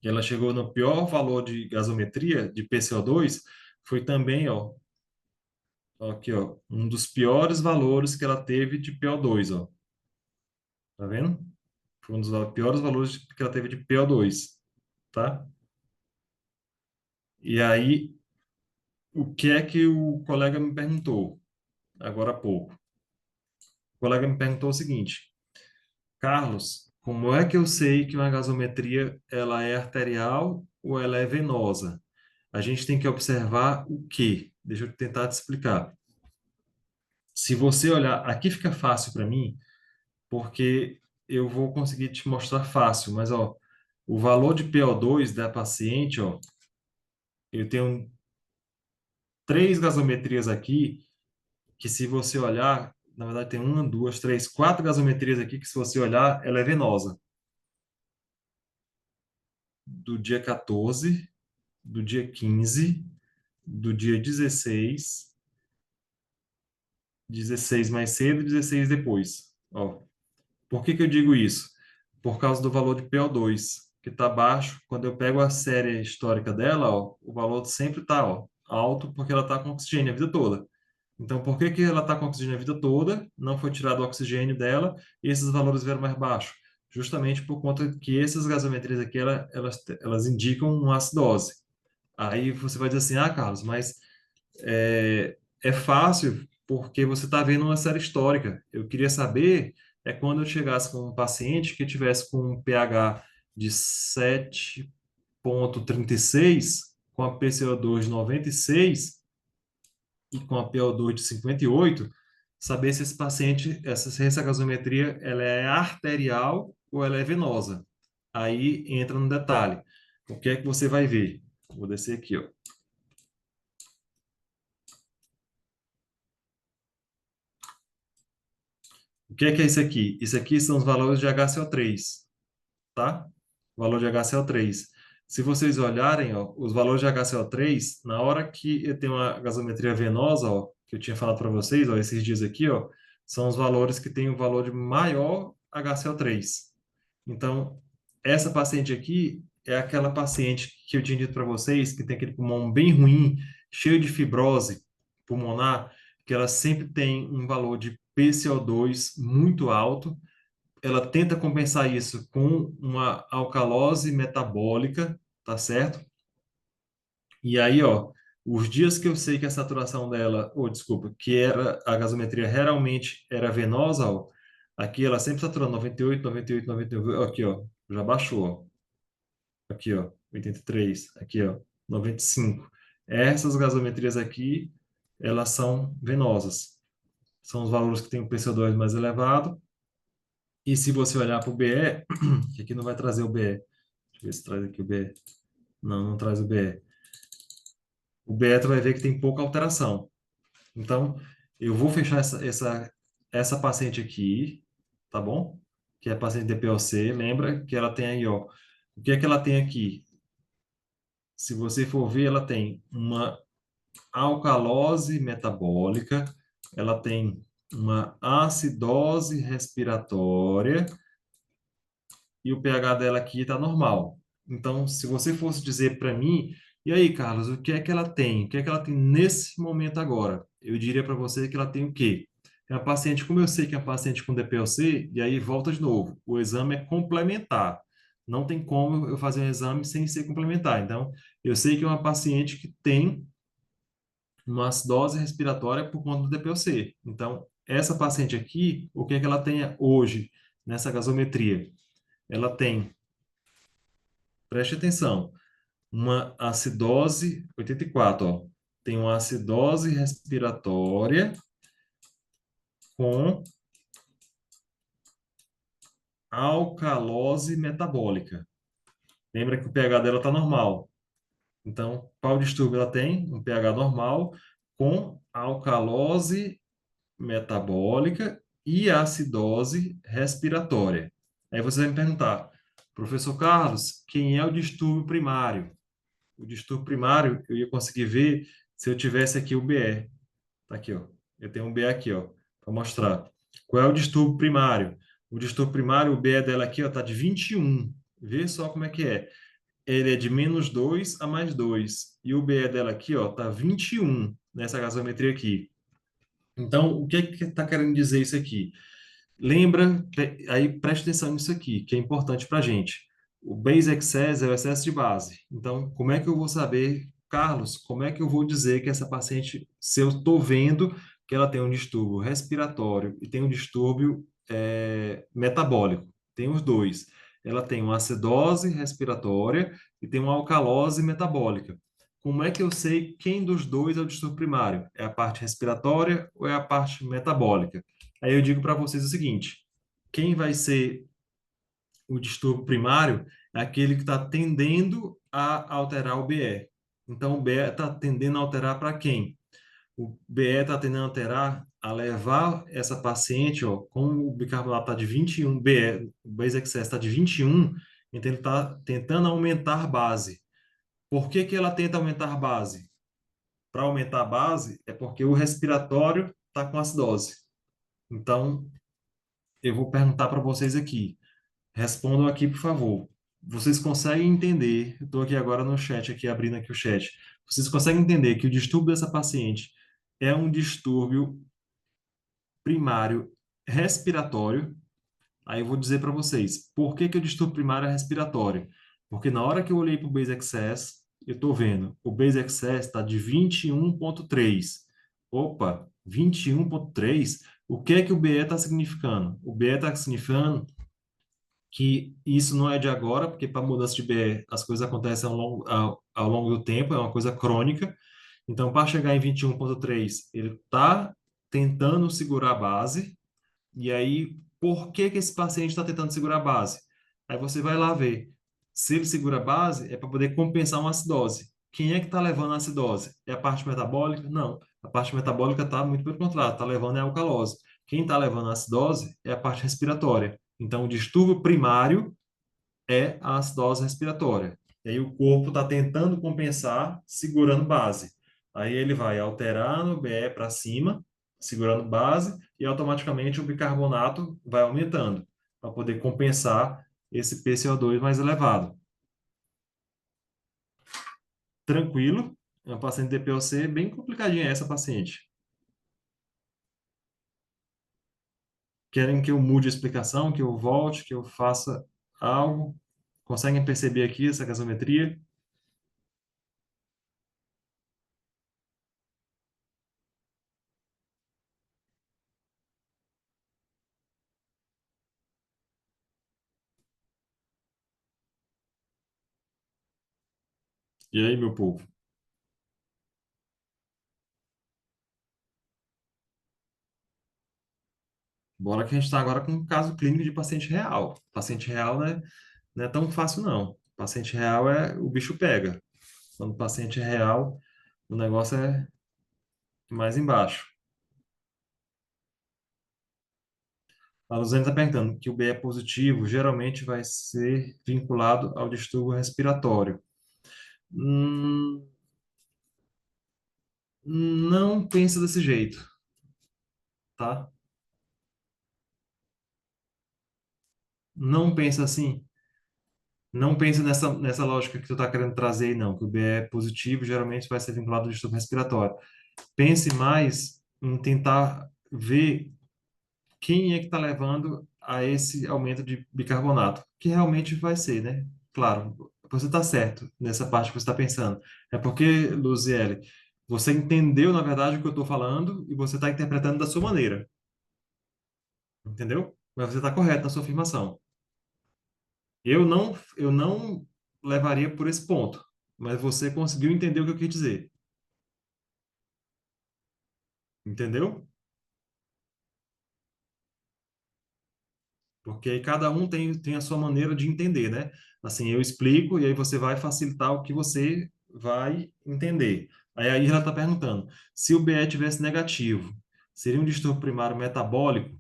que ela chegou no pior valor de gasometria, de PCO2, foi também, ó, aqui, ó, um dos piores valores que ela teve de PO2, ó. Tá vendo? Foi um dos piores valores que ela teve de PO2, tá? E aí, o que é que o colega me perguntou agora há pouco? O colega me perguntou o seguinte: Carlos, como é que eu sei que uma gasometria ela é arterial ou ela é venosa? A gente tem que observar o quê? Deixa eu tentar te explicar. Se você olhar, aqui fica fácil para mim, porque eu vou conseguir te mostrar fácil, mas ó, o valor de PO2 da paciente, ó, eu tenho três gasometrias aqui que se você olhar, na verdade tem uma, duas, três, quatro gasometrias aqui que se você olhar, ela é venosa. Do dia 14, do dia 15, do dia 16, 16 mais cedo e 16 depois. Ó, por que que eu digo isso? Por causa do valor de PO2, que está baixo. Quando eu pego a série histórica dela, ó, o valor sempre está alto porque ela está com oxigênio a vida toda. Então, por que que ela está com oxigênio a vida toda? Não foi tirado o oxigênio dela e esses valores vieram mais baixos. Justamente por conta que essas gasometrias aqui, elas indicam uma acidose. Aí você vai dizer assim, ah, Carlos, mas é fácil porque você está vendo uma série histórica. Eu queria saber quando eu chegasse com um paciente que tivesse com um pH de 7,36, com a PCO2 de 96 e com a PO2 de 58, saber se esse paciente, essa gasometria, ela é arterial ou ela é venosa. Aí entra no detalhe. O que é que você vai ver? Vou descer aqui, ó. O que é isso aqui? Isso aqui são os valores de HCO3, tá? O valor de HCO3. Se vocês olharem, ó, os valores de HCO3, na hora que eu tenho uma gasometria venosa, ó, que eu tinha falado para vocês, ó, esses dias aqui, ó, são os valores que têm o valor de maior HCO3. Então, essa paciente aqui é aquela paciente que eu tinha dito para vocês, que tem aquele pulmão bem ruim, cheio de fibrose pulmonar, que ela sempre tem um valor de PCO2 muito alto. Ela tenta compensar isso com uma alcalose metabólica, tá certo? E aí, ó, os dias que eu sei que a saturação dela, ou desculpa, que era a gasometria realmente era venosa, ó, aqui ela sempre saturando 98, 98, 99, aqui, ó, já baixou, ó. Aqui, ó, 83, aqui, ó, 95. Essas gasometrias aqui, elas são venosas. São os valores que têm o PCO2 mais elevado. E se você olhar para o BE, que aqui não vai trazer o BE. Deixa eu ver se traz aqui o BE. Não, não traz o BE. O BE tu vai ver que tem pouca alteração. Então, eu vou fechar essa paciente aqui, tá bom? Que é a paciente DPOC. Lembra que ela tem aí, ó. O que é que ela tem aqui? Se você for ver, ela tem uma alcalose metabólica, ela tem uma acidose respiratória e o pH dela aqui está normal. Então, se você fosse dizer para mim, e aí, Carlos, o que é que ela tem? O que é que ela tem nesse momento agora? Eu diria para você que ela tem o quê? É uma paciente, como eu sei que é uma paciente com DPLC, e aí volta de novo, o exame é complementar. Não tem como eu fazer um exame sem ser complementar. Então, eu sei que é uma paciente que tem uma acidose respiratória por conta do DPLC. Então, essa paciente aqui, o que é que ela tem hoje nessa gasometria? Ela tem, preste atenção, uma acidose, 84, ó, tem uma acidose respiratória com alcalose metabólica. Lembra que o pH dela está normal. Então, qual distúrbio ela tem? Um pH normal com alcalose metabólica e acidose respiratória. Aí você vai me perguntar, professor Carlos, quem é o distúrbio primário? O distúrbio primário eu ia conseguir ver se eu tivesse aqui o BE. Tá aqui, ó. Eu tenho um BE aqui, ó, para mostrar. Qual é o distúrbio primário? O distúrbio primário, o BE dela aqui, ó, tá de 21. Vê só como é que é. Ele é de -2 a +2. E o BE dela aqui, ó, tá 21 nessa gasometria aqui. Então, o que é que está querendo dizer isso aqui? Lembra, aí preste atenção nisso aqui, que é importante para a gente. O base excess é o excesso de base. Então, como é que eu vou saber, Carlos, como é que eu vou dizer que essa paciente, se eu estou vendo que ela tem um distúrbio respiratório e tem um distúrbio metabólico? Tem os dois. Ela tem uma acidose respiratória e tem uma alcalose metabólica. Como é que eu sei quem dos dois é o distúrbio primário? É a parte respiratória ou é a parte metabólica? Aí eu digo para vocês o seguinte: quem vai ser o distúrbio primário é aquele que está tendendo a alterar o BE. Então, o BE está tendendo a alterar para quem? O BE está tendendo a alterar, a levar essa paciente, ó, como o bicarbonato está de 21, BE, o base excess está de 21, então ele está tentando aumentar a base. Por que que ela tenta aumentar a base? Para aumentar a base é porque o respiratório está com acidose. Então, eu vou perguntar para vocês aqui. Respondam aqui, por favor. Vocês conseguem entender? Eu estou aqui agora no chat, aqui abrindo aqui o chat. Vocês conseguem entender que o distúrbio dessa paciente é um distúrbio primário respiratório? Aí eu vou dizer para vocês, por que que o distúrbio primário é respiratório? Porque na hora que eu olhei para o base excess, eu estou vendo, o base excess está de 21,3. Opa, 21,3? O que é que o BE está significando? O BE está significando que isso não é de agora, porque para mudança de BE as coisas acontecem ao longo do tempo, é uma coisa crônica. Então, para chegar em 21,3, ele está tentando segurar a base, e aí, por que que esse paciente está tentando segurar a base? Aí você vai lá ver. Se ele segura a base, é para poder compensar uma acidose. Quem é que está levando a acidose? É a parte metabólica? Não. A parte metabólica está muito pelo contrário, está levando a alcalose. Quem está levando a acidose é a parte respiratória. Então, o distúrbio primário é a acidose respiratória. E aí o corpo está tentando compensar, segurando base. Aí ele vai alterando o BE para cima, segurando base, e automaticamente o bicarbonato vai aumentando, para poder compensar esse PCO2 mais elevado. Tranquilo? É uma paciente DPOC bem complicadinha essa paciente. Querem que eu mude a explicação, que eu volte, que eu faça algo? Conseguem perceber aqui essa gasometria? E aí, meu povo? Bora que a gente está agora com um caso clínico de paciente real. Paciente real, né, não é tão fácil, não. Paciente real é o bicho pega. Quando o paciente é real, o negócio é mais embaixo. A Luzane está perguntando que o BE positivo geralmente vai ser vinculado ao distúrbio respiratório. Hum, não pensa desse jeito, tá? Não pensa assim. Não pensa nessa lógica que tu está querendo trazer aí, não. Que o BE positivo geralmente vai ser vinculado ao distúrbio respiratório. Pense mais em tentar ver quem é que está levando a esse aumento de bicarbonato, que realmente vai ser, né? Claro, você está certo nessa parte que você está pensando. É porque, Luziele, você entendeu, na verdade, o que eu estou falando e você está interpretando da sua maneira, entendeu? Mas você está correto na sua afirmação. Eu não levaria por esse ponto, mas você conseguiu entender o que eu quis dizer, entendeu? Porque aí cada um tem a sua maneira de entender, né? Assim, eu explico e aí você vai facilitar o que você vai entender. Aí ela está perguntando, se o BE tivesse negativo, seria um distúrbio primário metabólico?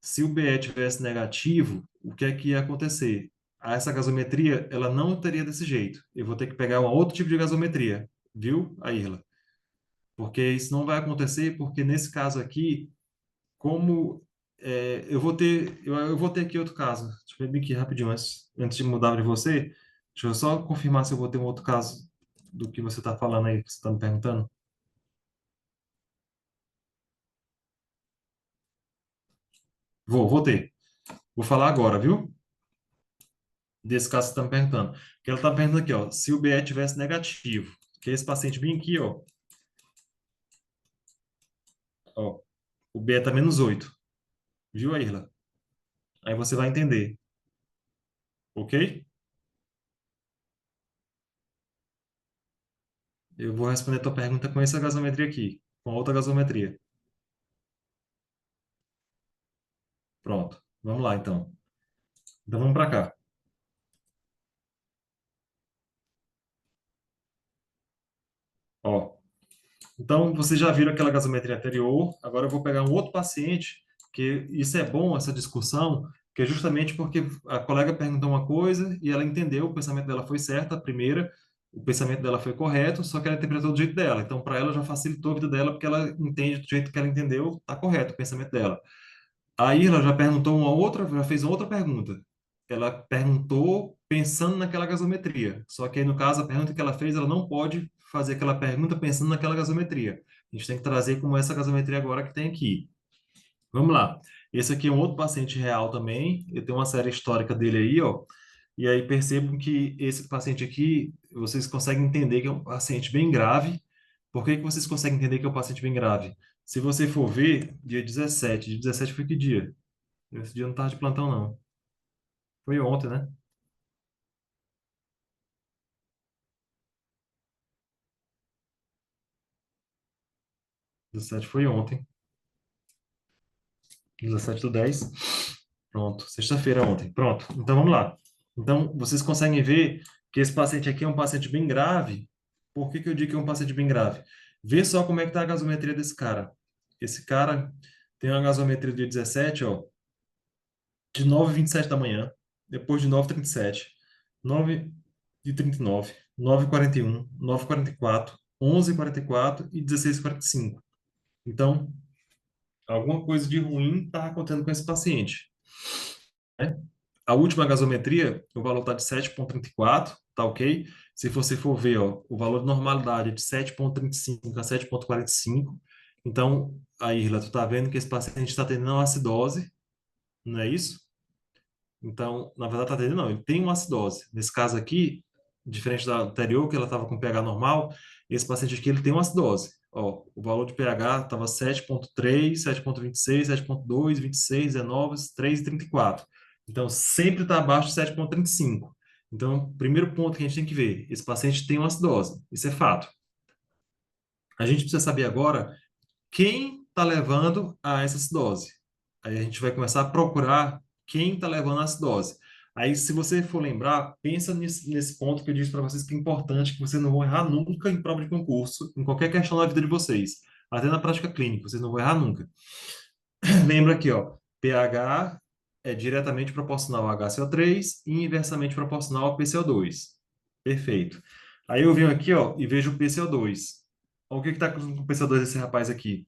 Se o BE tivesse negativo, o que é que ia acontecer? Essa gasometria, ela não teria desse jeito. Eu vou ter que pegar um outro tipo de gasometria, viu, Airla? Porque isso não vai acontecer, porque nesse caso aqui, como eu vou ter aqui outro caso. Deixa eu ver aqui rapidinho, antes de mudar de você. Deixa eu só confirmar se eu vou ter um outro caso do que você está falando aí, que você está me perguntando. Vou ter. Vou falar agora, viu? Desse caso que você está me perguntando. Que ela está perguntando aqui, ó, se o BE tivesse negativo, que esse paciente bem aqui, ó, o BE está -8, viu, Airla? Aí você vai entender, ok? Eu vou responder a tua pergunta com essa gasometria aqui, com outra gasometria. Pronto. Vamos lá, então. Então vamos para cá. Ó, então, vocês já viram aquela gasometria anterior. Agora eu vou pegar um outro paciente, que isso é bom, essa discussão, que é justamente porque a colega perguntou uma coisa e ela entendeu, o pensamento dela foi certo, a primeira, o pensamento dela foi correto, só que ela interpretou do jeito dela. Então, para ela já facilitou a vida dela, porque ela entende do jeito que ela entendeu, está correto o pensamento dela. Aí ela já perguntou uma outra, já fez outra pergunta. Ela perguntou pensando naquela gasometria. Só que aí, no caso, a pergunta que ela fez, ela não pode fazer aquela pergunta pensando naquela gasometria. A gente tem que trazer como essa gasometria agora que tem aqui. Vamos lá. Esse aqui é um outro paciente real também. Eu tenho uma série histórica dele aí, ó. E aí percebam que esse paciente aqui, vocês conseguem entender que é um paciente bem grave. Por que que vocês conseguem entender que é um paciente bem grave? Se você for ver, dia 17 foi que dia? Esse dia eu não estava de plantão, não. Foi ontem, né? 17 foi ontem. 17/10. Pronto. Sexta-feira ontem. Pronto. Então vamos lá. Então vocês conseguem ver que esse paciente aqui é um paciente bem grave. Por que que eu digo que é um paciente bem grave? Vê só como é que tá a gasometria desse cara. Esse cara tem uma gasometria dia 17, ó, de 9h27 da manhã, depois de 9h37, 9h39, 9h41, 9h44, 11h44 e 16h45. Então, alguma coisa de ruim está acontecendo com esse paciente, né? A última gasometria, o valor está de 7,34, tá ok? Se você for ver, ó, o valor de normalidade é de 7,35 a 7,45. Então, aí, Irla, tu tá vendo que esse paciente está tendo uma acidose, não é isso? Então, na verdade, está atendendo, não. Ele tem uma acidose. Nesse caso aqui, diferente da anterior, que ela estava com pH normal, esse paciente aqui ele tem uma acidose. Ó, o valor de pH estava 7,3, 7,26, 7,2, 26, 19, 3,34. Então, sempre está abaixo de 7,35. Então, primeiro ponto que a gente tem que ver, esse paciente tem uma acidose. Isso é fato. A gente precisa saber agora quem está levando a essa acidose. Aí a gente vai começar a procurar quem está levando a acidose. Aí, se você for lembrar, pensa nesse ponto que eu disse para vocês que é importante, que vocês não vão errar nunca em prova de concurso, em qualquer questão da vida de vocês. Até na prática clínica, vocês não vão errar nunca. Lembra aqui, ó, pH é diretamente proporcional a HCO3 e inversamente proporcional ao PCO2. Perfeito. Aí eu venho aqui, ó, e vejo o PCO2. Olha o que está com o PCO2 desse rapaz aqui.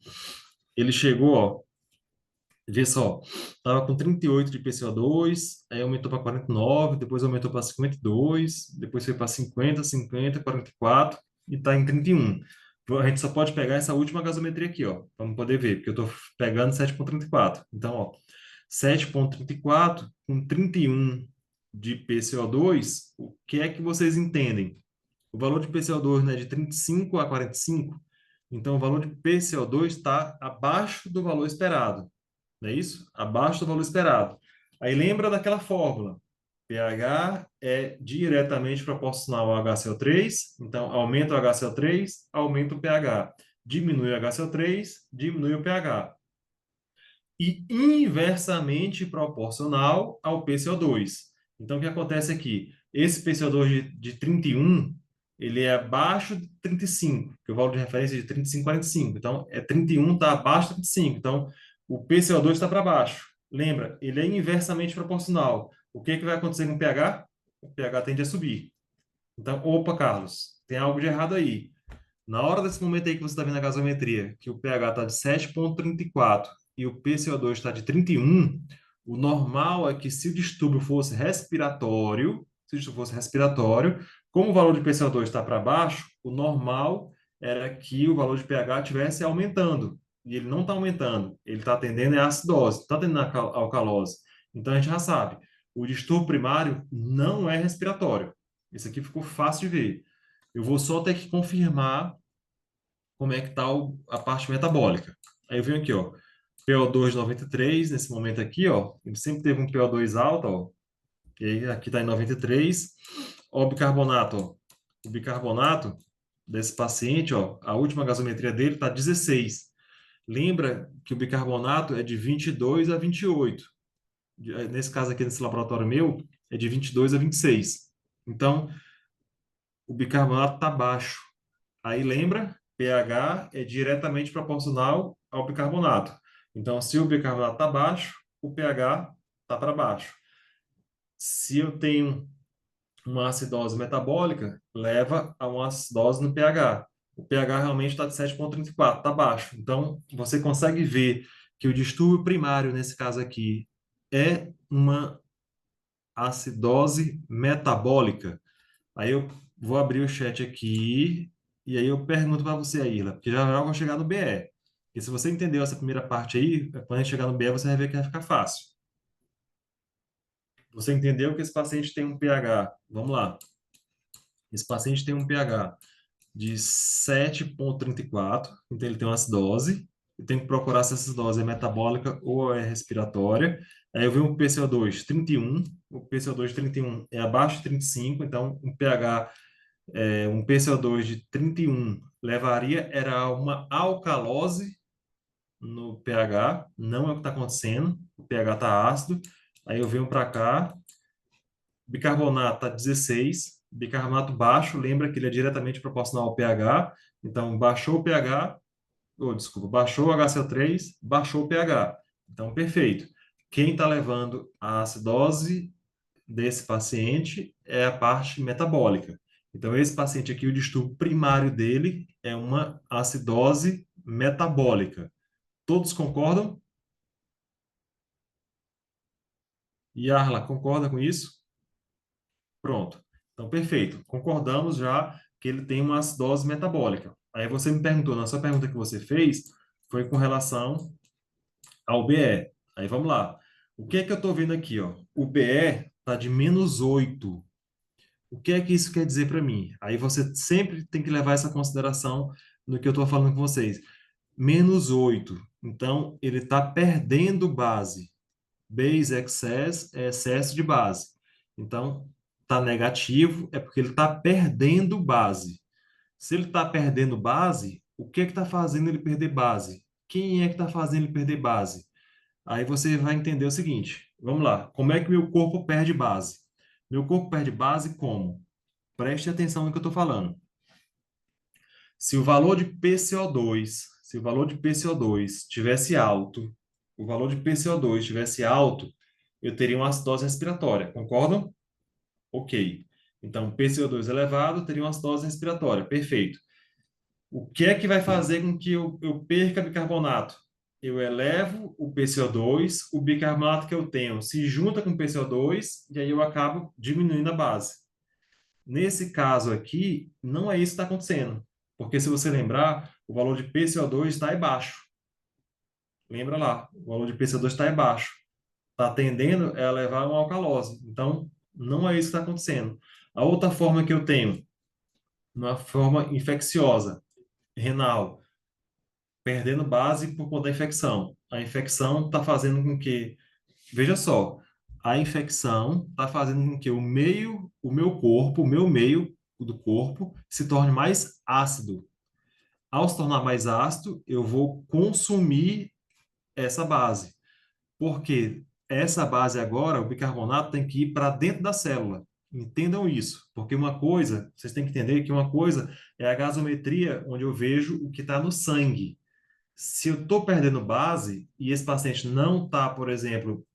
Ele chegou, ó, vê só, tava com 38 de PCO2, aí aumentou para 49, depois aumentou para 52, depois foi para 50, 50, 44 e está em 31. A gente só pode pegar essa última gasometria aqui, ó, para poder ver, porque eu estou pegando 7,34. Então, ó, 7,34 com 31 de PCO2, o que é que vocês entendem? O valor de PCO2, né, de 35 a 45, então o valor de PCO2 está abaixo do valor esperado, não é isso? Abaixo do valor esperado. Aí lembra daquela fórmula. pH é diretamente proporcional ao HCO3, então aumenta o HCO3, aumenta o pH. Diminui o HCO3, diminui o pH. E inversamente proporcional ao PCO2. Então, o que acontece aqui? Esse PCO2 de 31, ele é abaixo de 35, que é o valor de referência é de 35 a 45. Então, 31 está abaixo de 35. Então, o PCO2 está para baixo. Lembra, ele é inversamente proporcional. O que vai acontecer com o pH? O pH tende a subir. Então, opa, Carlos, tem algo de errado aí. Na hora desse momento aí que você está vendo a gasometria, que o pH está de 7,34 e o PCO2 está de 31, o normal é que se o distúrbio fosse respiratório, como o valor de PCO2 está para baixo, o normal era que o valor de pH estivesse aumentando. E ele não está aumentando, ele está tendendo a acidose, está tendendo a alcalose. Então a gente já sabe, o distúrbio primário não é respiratório. Isso aqui ficou fácil de ver. Eu vou só ter que confirmar como é que está a parte metabólica. Aí eu venho aqui, ó, PO2 93, nesse momento aqui, ó, ele sempre teve um PO2 alto, ó, e aí aqui está em 93. Ó, o bicarbonato, ó, o bicarbonato desse paciente, ó, a última gasometria dele está 16. Lembra que o bicarbonato é de 22 a 28. Nesse caso aqui, nesse laboratório meu, é de 22 a 26. Então, o bicarbonato está baixo. Aí lembra, pH é diretamente proporcional ao bicarbonato. Então, se o bicarbonato está baixo, o pH está para baixo. Se eu tenho uma acidose metabólica, leva a uma acidose no pH. O pH realmente está de 7,34, está baixo. Então, você consegue ver que o distúrbio primário, nesse caso aqui, é uma acidose metabólica. Aí eu vou abrir o chat aqui e aí eu pergunto para você aí, Ila, porque já já eu vou chegar no BE. Porque se você entendeu essa primeira parte aí, quando a gente chegar no BE, você vai ver que vai ficar fácil. Você entendeu que esse paciente tem um pH, vamos lá. Esse paciente tem um pH de 7,34, então ele tem uma acidose. Eu tenho que procurar se essa acidose é metabólica ou é respiratória. Aí eu vi um PCO2 31, o PCO2 31 é abaixo de 35, então um pH um PCO2 de 31 levaria era a uma alcalose no pH, não é o que está acontecendo, o pH está ácido, aí eu venho para cá, bicarbonato está 16, bicarbonato baixo, lembra que ele é diretamente proporcional ao pH, então baixou o pH, desculpa, baixou o HCl3, baixou o pH, então perfeito. Quem está levando a acidose desse paciente é a parte metabólica. Então, esse paciente aqui, o distúrbio primário dele é uma acidose metabólica. Todos concordam? Yarla, concorda com isso? Pronto. Então, perfeito. Concordamos já que ele tem uma acidose metabólica. Aí você me perguntou, na sua pergunta que você fez, foi com relação ao BE. Aí vamos lá. O que é que eu estou vendo aqui, ó? O BE está de -8. O que é que isso quer dizer para mim? Aí você sempre tem que levar essa consideração no que eu estou falando com vocês. -8. Então, ele está perdendo base. Base excess é excesso de base. Então, está negativo, é porque ele está perdendo base. Se ele está perdendo base, o que é que está fazendo ele perder base? Quem é que está fazendo ele perder base? Aí você vai entender o seguinte: vamos lá, como é que meu corpo perde base? Meu corpo perde base como? Preste atenção no que eu estou falando. Se o valor de PCO2, se o valor de PCO2 tivesse alto, o valor de PCO2 tivesse alto, eu teria uma acidose respiratória, concordam? Ok. Então, PCO2 elevado teria uma acidose respiratória, perfeito. O que é que vai fazer com que eu perca bicarbonato? Eu elevo o PCO2, o bicarbonato que eu tenho se junta com o PCO2 e aí eu acabo diminuindo a base. Nesse caso aqui, não é isso que está acontecendo. Porque se você lembrar, o valor de PCO2 está aí baixo. Lembra lá, o valor de PCO2 está aí baixo. Está tendendo a levar a uma alcalose. Então, não é isso que está acontecendo. A outra forma que eu tenho, uma forma infecciosa, renal, perdendo base por conta da infecção. A infecção está fazendo com que, veja só, a infecção está fazendo com que o meu corpo, o meu meio do corpo se torne mais ácido. Ao se tornar mais ácido, eu vou consumir essa base. Porque essa base agora, o bicarbonato, tem que ir para dentro da célula. Entendam isso, porque uma coisa, vocês têm que entender que uma coisa é a gasometria, onde eu vejo o que está no sangue. Se eu estou perdendo base e esse paciente não está, por exemplo,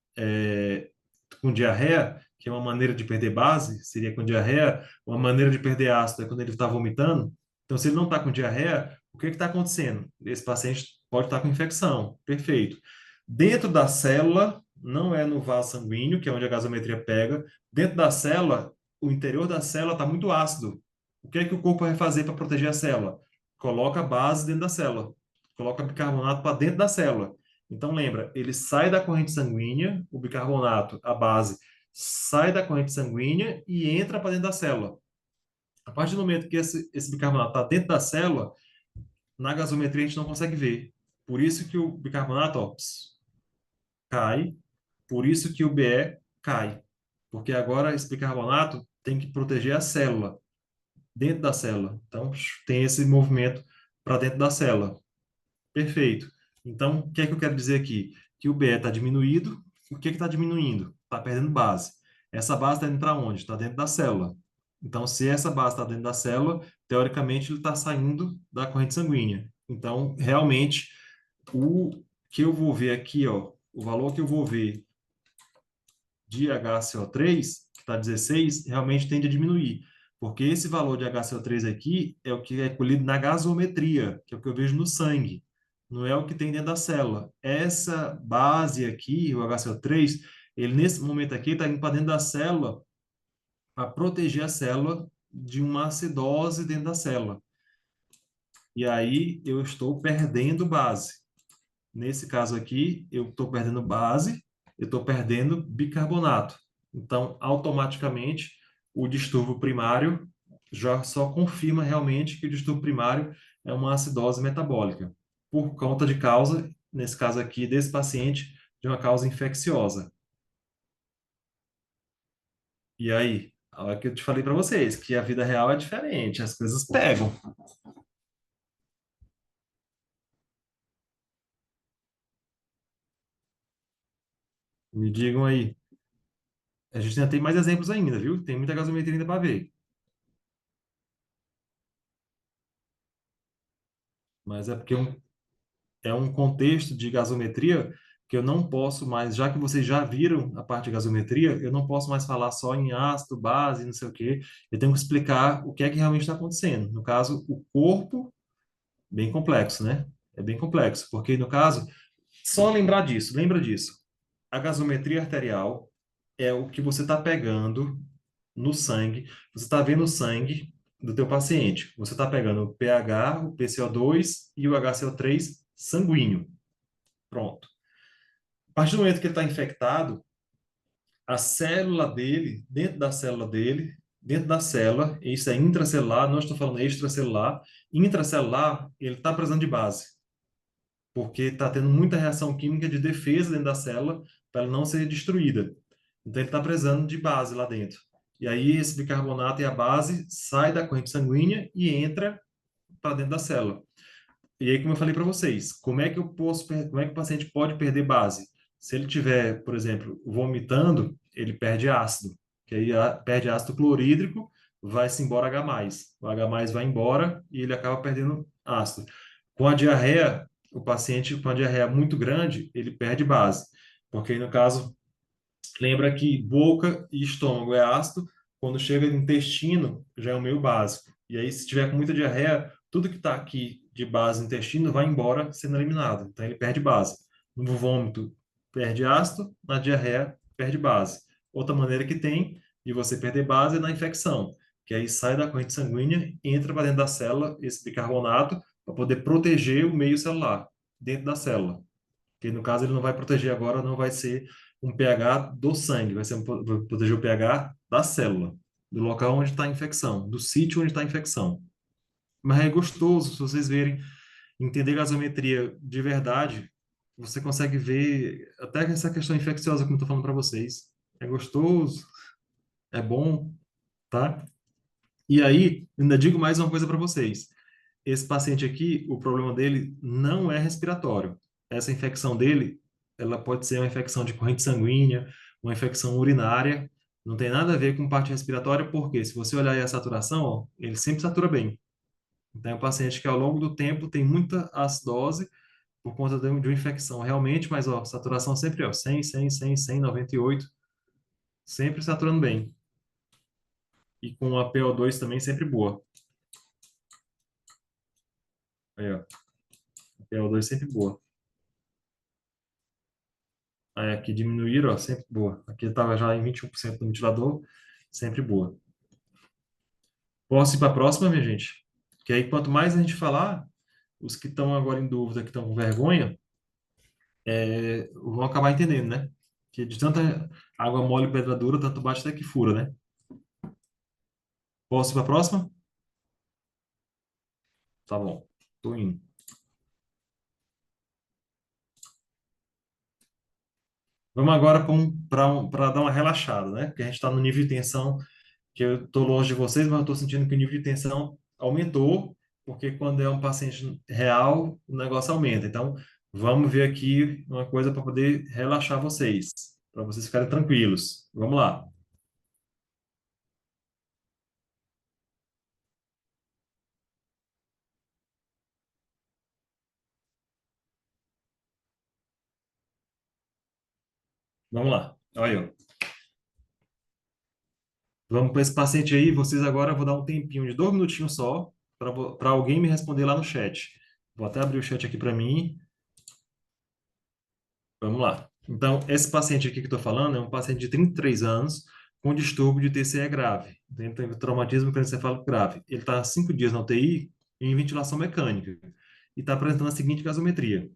com diarreia, que é uma maneira de perder base, seria com diarreia, uma maneira de perder ácido é quando ele está vomitando. Então, se ele não está com diarreia, o que está acontecendo? Esse paciente pode estar com infecção. Perfeito. Dentro da célula, não é no vaso sanguíneo, que é onde a gasometria pega, dentro da célula, o interior da célula está muito ácido. O que é que o corpo vai fazer para proteger a célula? Coloca a base dentro da célula. Coloca bicarbonato para dentro da célula. Então, lembra, ele sai da corrente sanguínea, o bicarbonato, a base, sai da corrente sanguínea e entra para dentro da célula. A partir do momento que esse bicarbonato está dentro da célula, na gasometria a gente não consegue ver. Por isso que o bicarbonato, ó, cai, por isso que o BE cai. Porque agora esse bicarbonato tem que proteger a célula, dentro da célula. Então, tem esse movimento para dentro da célula. Perfeito. Então, o que é que eu quero dizer aqui? Que o BE está diminuído. O que está diminuindo? Está perdendo base. Essa base está indo para onde? Está dentro da célula. Então, se essa base está dentro da célula, teoricamente ele está saindo da corrente sanguínea. Então, realmente, o que eu vou ver aqui, ó, o valor que eu vou ver de HCO3, que está 16, realmente tende a diminuir. Porque esse valor de HCO3 aqui é o que é colhido na gasometria, que é o que eu vejo no sangue. Não é o que tem dentro da célula. Essa base aqui, o HCO3, ele nesse momento aqui está indo para dentro da célula para proteger a célula de uma acidose dentro da célula. E aí eu estou perdendo base. Nesse caso aqui, eu estou perdendo base, eu estou perdendo bicarbonato. Então, automaticamente, o distúrbio primário já só confirma realmente que o distúrbio primário é uma acidose metabólica, por conta de causa, nesse caso aqui, desse paciente, de uma causa infecciosa. E aí, a hora que eu te falei para vocês que a vida real é diferente, as coisas pegam. Me digam aí. A gente ainda tem mais exemplos ainda, viu? Tem muita gasometria ainda para ver. Mas é porque é um contexto de gasometria que eu não posso mais, já que vocês já viram a parte de gasometria, eu não posso mais falar só em ácido, base, não sei o quê. Eu tenho que explicar o que é que realmente está acontecendo. No caso, o corpo, bem complexo, né? É bem complexo, porque no caso, só lembrar disso, lembra disso. A gasometria arterial é o que você está pegando no sangue, você está vendo o sangue do teu paciente. Você está pegando o pH, o PCO2 e o HCO3 sanguíneo. Pronto. A partir do momento que ele está infectado, a célula dele, dentro da célula, isso é intracelular, não estou falando extracelular, intracelular, ele está precisando de base, porque está tendo muita reação química de defesa dentro da célula para ela não ser destruída. Então ele está precisando de base lá dentro. E aí esse bicarbonato e a base sai da corrente sanguínea e entra para dentro da célula. E aí, como eu falei para vocês, como é que o paciente pode perder base? Se ele tiver, por exemplo, vomitando, ele perde ácido, que aí perde ácido clorídrico, vai-se embora H+. O H+ vai embora e ele acaba perdendo ácido. Com a diarreia, o paciente com a diarreia muito grande, ele perde base, porque aí, no caso, lembra que boca e estômago é ácido, quando chega no intestino já é o meio básico. E aí, se tiver com muita diarreia, tudo que está aqui de base no intestino vai embora sendo eliminado. Então, ele perde base. No vômito, perde ácido, na diarreia, perde base. Outra maneira que tem de você perder base é na infecção, que aí sai da corrente sanguínea, entra para dentro da célula esse bicarbonato para poder proteger o meio celular dentro da célula. Que no caso ele não vai proteger agora, não vai ser um pH do sangue, vai proteger o pH da célula, do local onde está a infecção, do sítio onde está a infecção. Mas é gostoso, se vocês verem, entender gasometria de verdade, você consegue ver até essa questão infecciosa que eu estou falando para vocês. É gostoso, é bom, tá? E aí, ainda digo mais uma coisa para vocês. Esse paciente aqui, o problema dele não é respiratório. Essa infecção dele, ela pode ser uma infecção de corrente sanguínea, uma infecção urinária, não tem nada a ver com parte respiratória, porque se você olhar aí a saturação, ó, ele sempre satura bem. Então, é um paciente que ao longo do tempo tem muita acidose por conta de uma infecção realmente, mas ó, saturação sempre ó, 100, 100, 100, 100, 98, sempre saturando bem. E com a PO2 também sempre boa. Aí, ó, a PO2 sempre boa. Aí aqui diminuir, ó, sempre boa. Aqui estava já em 21% do ventilador, sempre boa. Posso ir para a próxima, minha gente? Que aí, quanto mais a gente falar, os que estão agora em dúvida, que estão com vergonha, vão acabar entendendo, né? Que de tanta água mole e pedra dura, tanto bate até que fura, né? Posso ir para a próxima? Tá bom, tô indo. Vamos agora para dar uma relaxada, né? Porque a gente está no nível de tensão que eu estou longe de vocês, mas eu estou sentindo que o nível de tensão aumentou, porque quando é um paciente real, o negócio aumenta. Então, vamos ver aqui uma coisa para poder relaxar vocês, para vocês ficarem tranquilos. Vamos lá. Vamos lá. Olha, aí, ó. Vamos para esse paciente aí. Vocês agora eu vou dar um tempinho de 2 minutinhos só para alguém me responder lá no chat. Vou até abrir o chat aqui para mim. Vamos lá. Então, esse paciente aqui que eu estou falando é um paciente de 33 anos com distúrbio de TCE grave, dentro do traumatismo cranioencefálico grave. Ele está há 5 dias na UTI em ventilação mecânica e está apresentando a seguinte gasometria: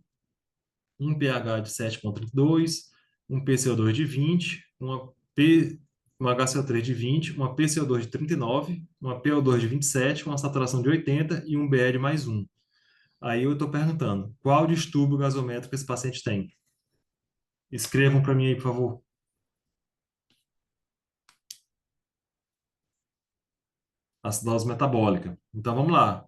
um pH de 7,32, um PCO2 de 20, uma HCO3 de 20, uma PCO2 de 39, uma PO2 de 27, uma saturação de 80 e um BL mais um. Aí eu estou perguntando, qual distúrbio gasométrico esse paciente tem? Escrevam para mim aí, por favor. Acidose metabólica. Então vamos lá.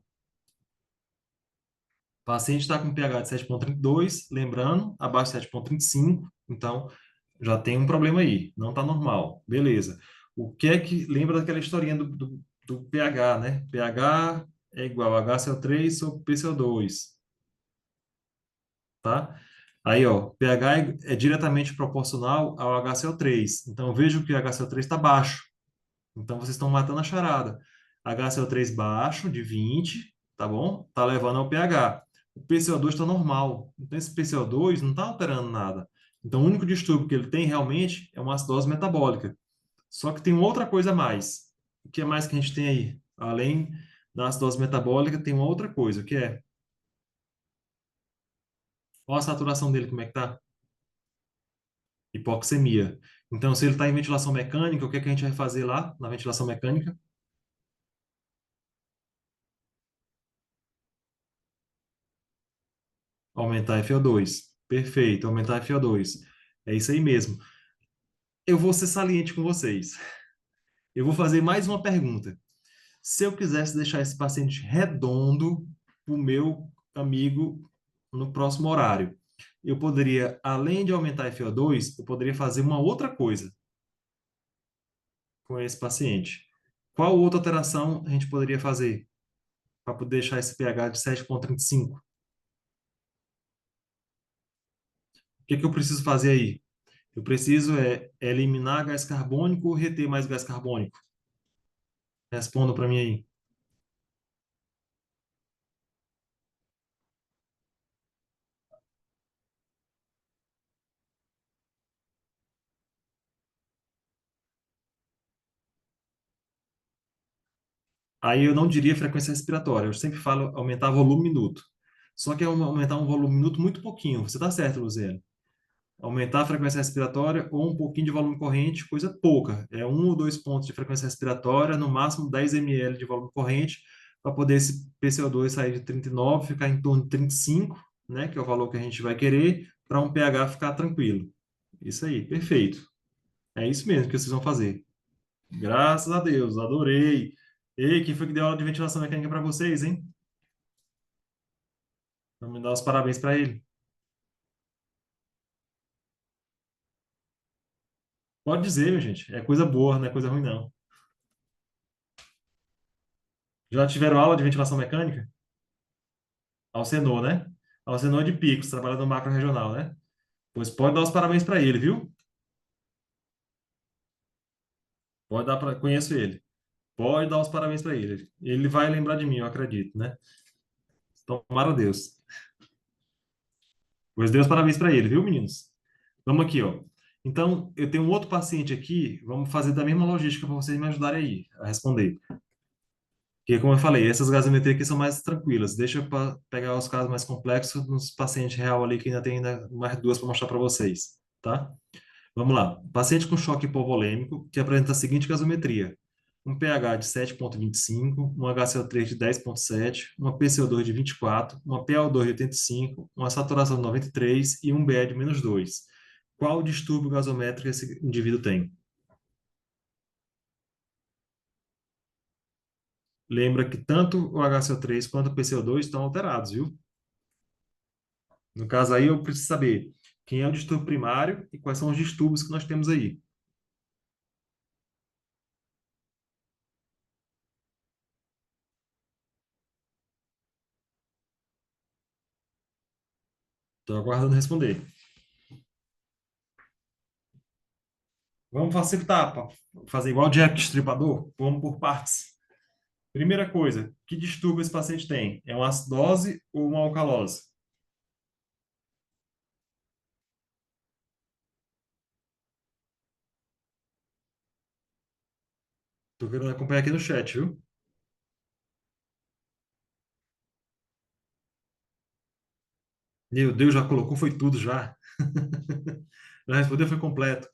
O paciente está com pH de 7,32, lembrando, abaixo de 7,35, então já tem um problema aí, não está normal. Beleza. O que é que. Lembra daquela historinha do pH, né? pH é igual a HCO3 sobre PCO2, tá? Aí, ó, pH é diretamente proporcional ao HCO3. Então, vejo que o HCO3 está baixo. Então, vocês estão matando a charada. HCO3 baixo, de 20, tá bom? Tá levando ao pH. O PCO2 está normal. Então, esse PCO2 não está alterando nada. Então, o único distúrbio que ele tem realmente é uma acidose metabólica. Só que tem outra coisa a mais. O que é mais que a gente tem aí? Além da acidose metabólica, tem uma outra coisa, que é... Olha a saturação dele, como é que tá? hipoxemia. Então, se ele está em ventilação mecânica, o que é que a gente vai fazer lá na ventilação mecânica? Aumentar FO2. Perfeito, aumentar FO2. É isso aí mesmo. Eu vou ser saliente com vocês. Eu vou fazer mais uma pergunta. Se eu quisesse deixar esse paciente redondo para o meu amigo no próximo horário, eu poderia, além de aumentar FO2, eu poderia fazer uma outra coisa com esse paciente. Qual outra alteração a gente poderia fazer para poder deixar esse pH de 7,35? O que que eu preciso fazer aí? Eu preciso eliminar gás carbônico ou reter mais gás carbônico? Responda para mim aí. Aí eu não diria frequência respiratória, eu sempre falo aumentar volume minuto. Só que é aumentar um volume minuto muito pouquinho. Você está certo, Luziane? Aumentar a frequência respiratória ou um pouquinho de volume corrente, coisa pouca. É 1 ou 2 pontos de frequência respiratória, no máximo 10 ml de volume corrente, para poder esse PCO2 sair de 39, ficar em torno de 35, né, que é o valor que a gente vai querer, para um pH ficar tranquilo. Isso aí, perfeito. É isso mesmo que vocês vão fazer. Graças a Deus, adorei. Ei, quem foi que deu aula de ventilação mecânica para vocês, hein? Vamos dar os parabéns para ele. Pode dizer, minha gente. É coisa boa, não é coisa ruim, não. Já tiveram aula de ventilação mecânica? Alcenor, né? Alcenor de Picos, trabalha no macro regional, né? Pois pode dar os parabéns para ele, viu? Pode dar para. Conheço ele. Pode dar os parabéns para ele. Ele vai lembrar de mim, eu acredito, né? Tomara a Deus. Pois dê os parabéns para ele, viu, meninos? Vamos aqui, ó. Então, eu tenho um outro paciente aqui. Vamos fazer da mesma logística para vocês me ajudarem aí a responder. Porque, como eu falei, essas gasometrias aqui são mais tranquilas. Deixa eu pegar os casos mais complexos nos pacientes real ali, que ainda tem ainda mais duas para mostrar para vocês, tá? Vamos lá. Paciente com choque hipovolêmico que apresenta a seguinte gasometria: um pH de 7,25, um HCO3 de 10,7, uma PCO2 de 24, uma PaO2 de 85, uma saturação de 93 e um BE de -2. Qual distúrbio gasométrico esse indivíduo tem? Lembra que tanto o HCO3 quanto o PCO2 estão alterados, viu? No caso aí, eu preciso saber quem é o distúrbio primário e quais são os distúrbios que nós temos aí. Estou aguardando responder. Vamos facilitar, fazer igual o Jack Destripador? Vamos por partes. Primeira coisa, que distúrbio esse paciente tem? É uma acidose ou uma alcalose? Estou querendo acompanhar aqui no chat, viu? Meu Deus, já colocou, foi tudo já. Já respondeu, foi completo.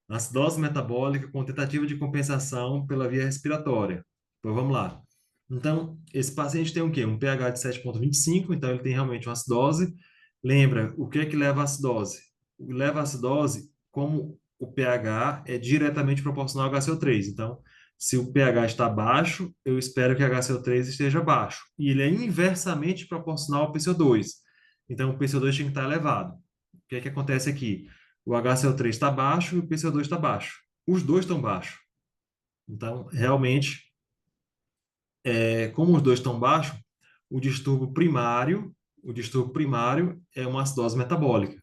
Acidose metabólica com tentativa de compensação pela via respiratória. Então vamos lá. Então, esse paciente tem o quê? Um pH de 7,25, então ele tem realmente uma acidose. Lembra, o que é que leva à acidose? Leva à acidose como o pH é diretamente proporcional ao HCO3. Então, se o pH está baixo, eu espero que o HCO3 esteja baixo. E ele é inversamente proporcional ao PCO2. Então, o PCO2 tem que estar elevado. O que é que acontece aqui? O HCO3 está baixo e o PCO2 está baixo. Os dois estão baixos. Então, realmente, como os dois estão baixos, o distúrbio primário é uma acidose metabólica.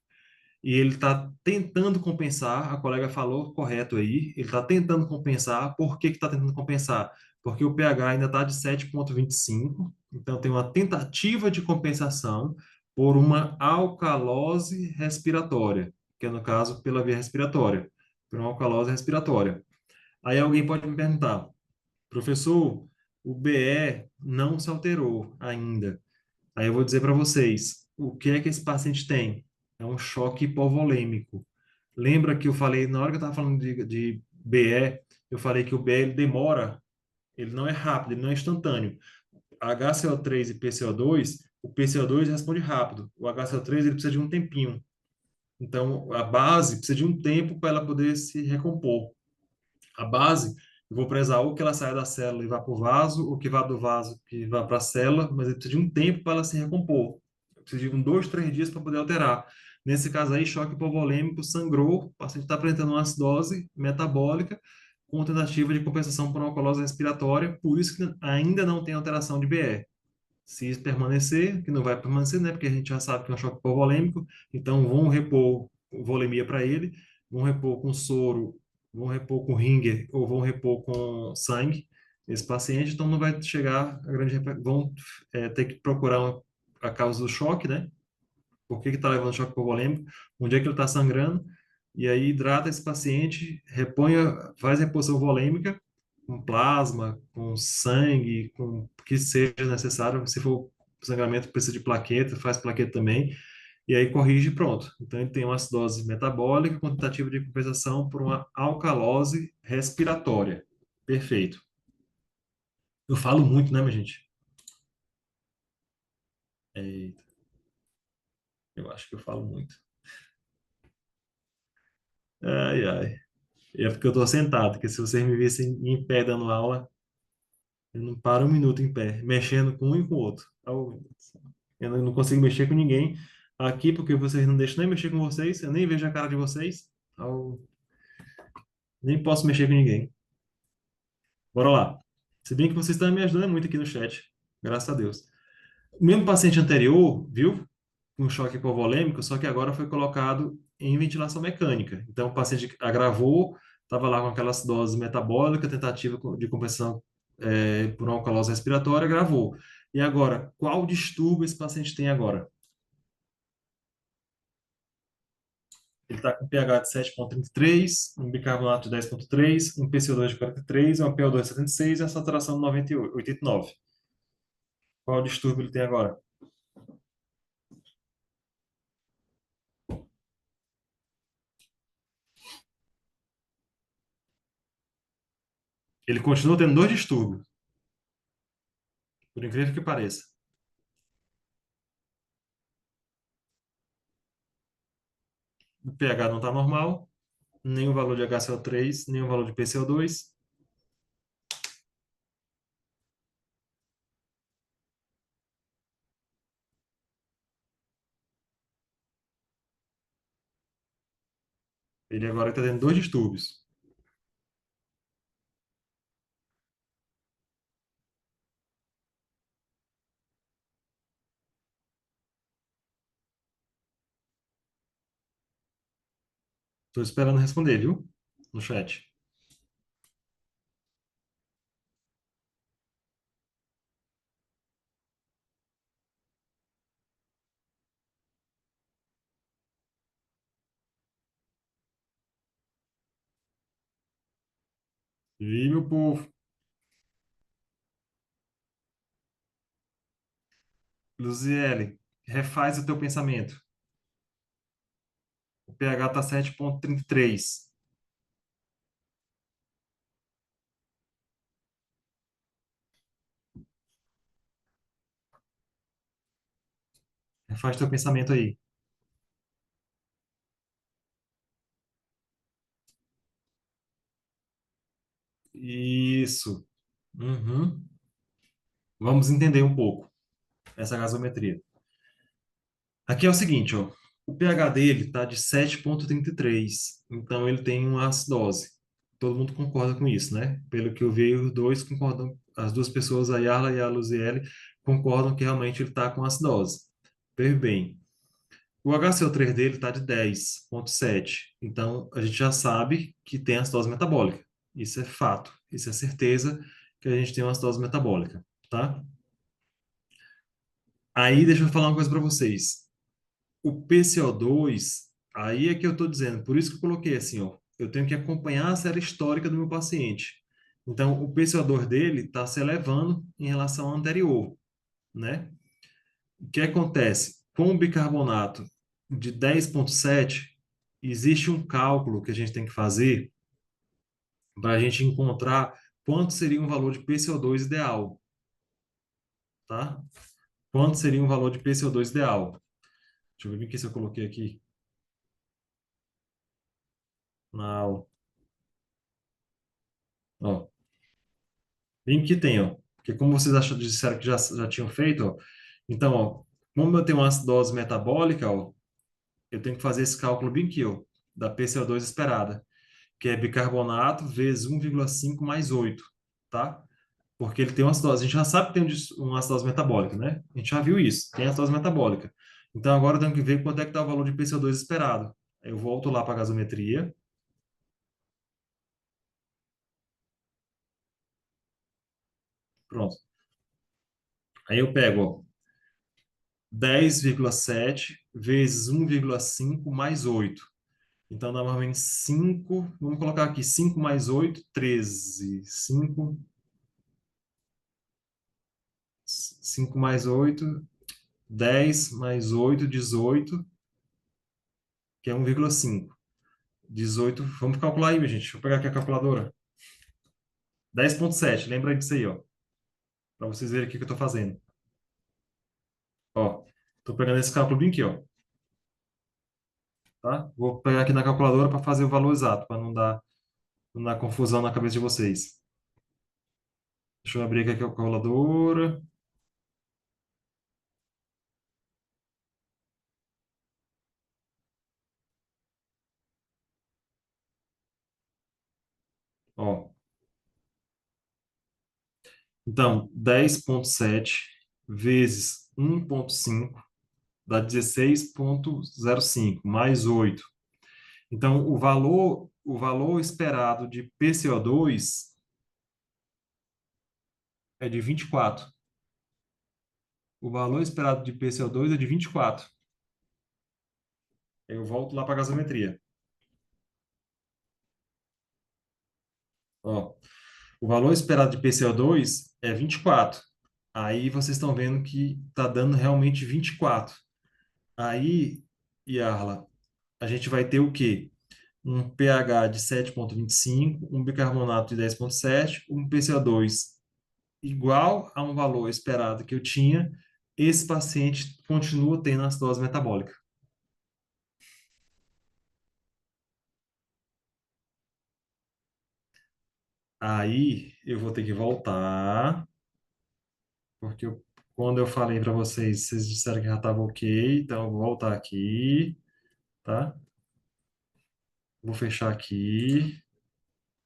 E ele está tentando compensar, a colega falou correto aí, ele está tentando compensar. Por que que está tentando compensar? Porque o pH ainda está de 7,25, então tem uma tentativa de compensação por uma alcalose respiratória, que é no caso pela via respiratória, por uma alcalose respiratória. Aí alguém pode me perguntar, professor, o BE não se alterou ainda. Aí eu vou dizer para vocês, o que é que esse paciente tem? É um choque hipovolêmico. Lembra que eu falei, na hora que eu estava falando de BE, eu falei que o BE ele demora, ele não é rápido, ele não é instantâneo. HCO3 e PCO2, o PCO2 responde rápido. O HCO3 ele precisa de um tempinho. Então, a base precisa de um tempo para ela poder se recompor. A base, eu vou prezar ou que ela saia da célula e vá para o vaso, ou que vá do vaso que vá para a célula, mas ele precisa de um tempo para ela se recompor. Precisa de um, 2, 3 dias para poder alterar. Nesse caso aí, choque hipovolêmico, sangrou, o paciente está apresentando uma acidose metabólica com tentativa de compensação por uma alcalose respiratória, por isso que ainda não tem alteração de BE. Se isso permanecer, que não vai permanecer, né? Porque a gente já sabe que é um choque hipovolêmico, então vão repor volemia para ele, vão repor com soro, vão repor com Ringer ou vão repor com sangue esse paciente, então não vai chegar a grande vão ter que procurar a causa do choque, né? Por que que está levando choque hipovolêmico? Onde é que ele está sangrando? E aí hidrata esse paciente, repõe, faz reposição volêmica com plasma, com sangue, com o que seja necessário. Se for sangramento, precisa de plaqueta, faz plaqueta também. E aí corrige e pronto. Então ele tem uma acidose metabólica com tentativa de compensação por uma alcalose respiratória. Perfeito. Eu falo muito, né, minha gente? Eita, eu acho que eu falo muito. Ai, ai. É porque eu tô sentado, porque se vocês me vissem em pé dando aula, eu não paro um minuto em pé, mexendo com um e com o outro. Eu não consigo mexer com ninguém aqui, porque vocês não deixam nem mexer com vocês, eu nem vejo a cara de vocês, eu nem posso mexer com ninguém. Bora lá. Se bem que vocês estão me ajudando muito aqui no chat, graças a Deus. O mesmo paciente anterior, viu? Com choque hipovolêmico, só que agora foi colocado em ventilação mecânica. Então, o paciente agravou, estava lá com aquela acidose metabólica, tentativa de compensação por uma alcalose respiratória, agravou. E agora, qual distúrbio esse paciente tem agora? Ele está com pH de 7,33, um bicarbonato de 10,3, um PCO2 de 43, uma PO2 de 76 e a saturação de 98, 89. Qual distúrbio ele tem agora? Ele continua tendo dois distúrbios, por incrível que pareça. O pH não está normal, nem o valor de HCO3, nem o valor de PCO2. Ele agora está tendo dois distúrbios. Estou esperando responder, viu? No chat. E meu povo, Luziele, refaz o teu pensamento. O pH está 7,33. Refaz teu pensamento aí. Isso. Uhum. Vamos entender um pouco essa gasometria. Aqui é o seguinte, ó. O pH dele está de 7,33. Então ele tem uma acidose. Todo mundo concorda com isso, né? Pelo que eu vi, os dois concordam, as duas pessoas, a Yarla e a Luziele, concordam que realmente ele está com acidose. Pois bem, o HCO3 dele está de 10,7. Então a gente já sabe que tem acidose metabólica. Isso é fato. Isso é certeza que a gente tem uma acidose metabólica, tá? Aí deixa eu falar uma coisa para vocês. O PCO2, aí é que eu estou dizendo, por isso que eu coloquei assim, ó, eu tenho que acompanhar a série histórica do meu paciente. Então, o PCO2 dele está se elevando em relação ao anterior, né? O que acontece? Com o bicarbonato de 10,7, existe um cálculo que a gente tem que fazer para a gente encontrar quanto seria um valor de PCO2 ideal, tá? Quanto seria um valor de PCO2 ideal? Deixa eu ver o que se eu coloquei aqui na aula. Ó, bem que tem, ó. Porque como vocês disseram que já tinham feito, ó. Então, ó, como eu tenho uma acidose metabólica, ó, eu tenho que fazer esse cálculo bem aqui, ó, da PCO2 esperada, que é bicarbonato vezes 1,5 mais 8, tá? Porque ele tem uma acidose. A gente já sabe que tem uma acidose metabólica, né? A gente já viu isso, tem acidose metabólica. Então, agora eu tenho que ver quanto é que está o valor de PCO2 esperado. Aí eu volto lá para a gasometria. Pronto. Aí eu pego, ó, 10,7 vezes 1,5 mais 8. Então, dá mais ou menos 5. Vamos colocar aqui 5 mais 8, 13. 5 mais 8, 10 mais 8, 18, que é 1,5. 18, vamos calcular aí, minha gente. Deixa eu pegar aqui a calculadora. 10,7, lembra disso aí, ó. Para vocês verem o que eu estou fazendo. Ó, estou pegando esse cálculo bem aqui, ó. Tá? Vou pegar aqui na calculadora para fazer o valor exato, para não dar confusão na cabeça de vocês. Deixa eu abrir aqui a calculadora. Ó, então, 10,7 vezes 1,5 dá 16,05 mais 8. Então, o valor esperado de PCO2 é de 24. O valor esperado de PCO2 é de 24. Eu volto lá para a gasometria. Ó, o valor esperado de PCO2 é 24. Aí vocês estão vendo que está dando realmente 24. Aí, Yarla, a gente vai ter o quê? Um pH de 7,25, um bicarbonato de 10,7, um PCO2 igual a um valor esperado que eu tinha. Esse paciente continua tendo acidose metabólica. Aí eu vou ter que voltar, porque quando eu falei para vocês, vocês disseram que já estava ok, então eu vou voltar aqui, tá? Vou fechar aqui.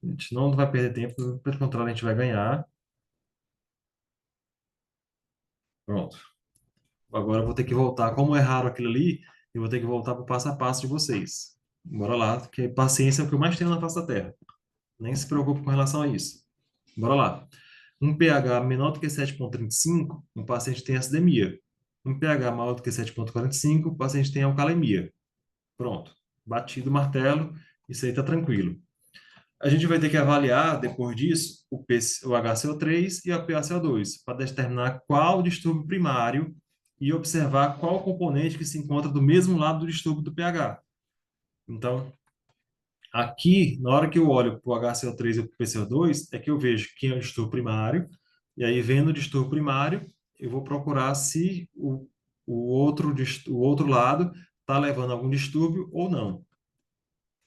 A gente não vai perder tempo, pelo contrário, a gente vai ganhar. Pronto. Agora eu vou ter que voltar. Como é raro aquilo ali, eu vou ter que voltar para o passo a passo de vocês. Bora lá, porque paciência é o que eu mais tenho na face da Terra. Nem se preocupe com relação a isso. Bora lá. Um pH menor do que 7,35, um paciente tem acidemia. Um pH maior do que 7,45, o paciente tem alcalemia. Pronto. Batido o martelo, isso aí está tranquilo. A gente vai ter que avaliar, depois disso, o HCO3 e a PaCO2, para determinar qual o distúrbio primário e observar qual componente que se encontra do mesmo lado do distúrbio do pH. Então, aqui, na hora que eu olho para o HCO3 e para o PCO2, é que eu vejo quem é o distúrbio primário, e aí, vendo o distúrbio primário, eu vou procurar se o outro lado está levando algum distúrbio ou não.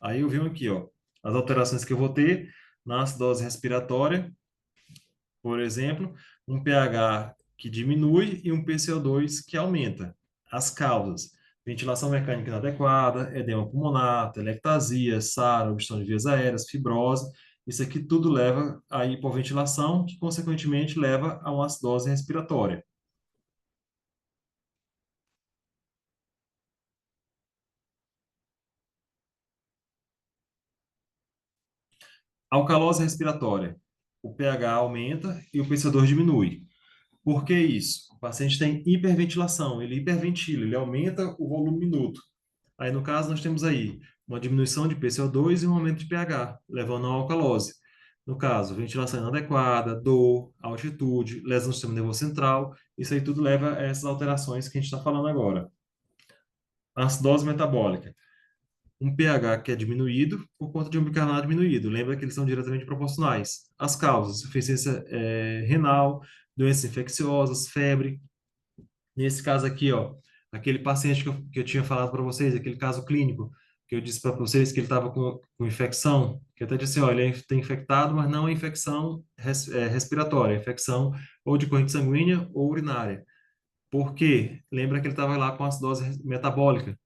Aí eu venho aqui, ó, as alterações que eu vou ter na acidose respiratória, por exemplo, um pH que diminui e um PCO2 que aumenta. As causas: ventilação mecânica inadequada, edema pulmonar, telectasia, SARA, obstrução de vias aéreas, fibrose. Isso aqui tudo leva à hipoventilação, que consequentemente leva a uma acidose respiratória. Alcalose respiratória: o pH aumenta e o PCO2 diminui. Por que isso? O paciente tem hiperventilação, ele hiperventila, ele aumenta o volume minuto. Aí, no caso, nós temos aí uma diminuição de PCO2 e um aumento de pH, levando a alcalose. No caso, ventilação inadequada, dor, altitude, lesão do sistema nervoso central, isso aí tudo leva a essas alterações que a gente está falando agora. Acidose metabólica: um pH que é diminuído por conta de um bicarbonato diminuído. Lembra que eles são diretamente proporcionais. As causas, insuficiência renal, doenças infecciosas, febre. Nesse caso aqui, ó, aquele paciente que eu tinha falado para vocês, aquele caso clínico, que eu disse para vocês que ele estava com infecção, que eu até disse, ó, ele tem infectado, mas não é infecção respiratória, é infecção ou de corrente sanguínea ou urinária. Por quê? Lembra que ele estava lá com acidose metabólica,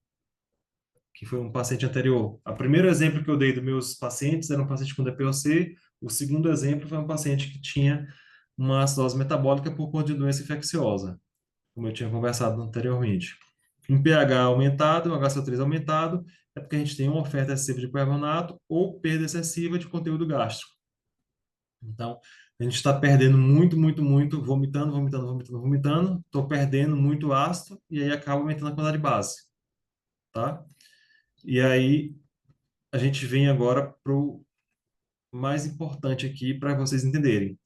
que foi um paciente anterior. O primeiro exemplo que eu dei dos meus pacientes era um paciente com DPOC, o segundo exemplo foi um paciente que tinha uma acidose metabólica por conta de doença infecciosa, como eu tinha conversado anteriormente. Um pH aumentado, um HCO3 aumentado, é porque a gente tem uma oferta excessiva de carbonato ou perda excessiva de conteúdo gástrico. Então, a gente está perdendo muito, muito, muito, vomitando, vomitando, vomitando, vomitando. Estou perdendo muito ácido e aí acaba aumentando a quantidade base, tá? E aí a gente vem agora para o mais importante aqui para vocês entenderem.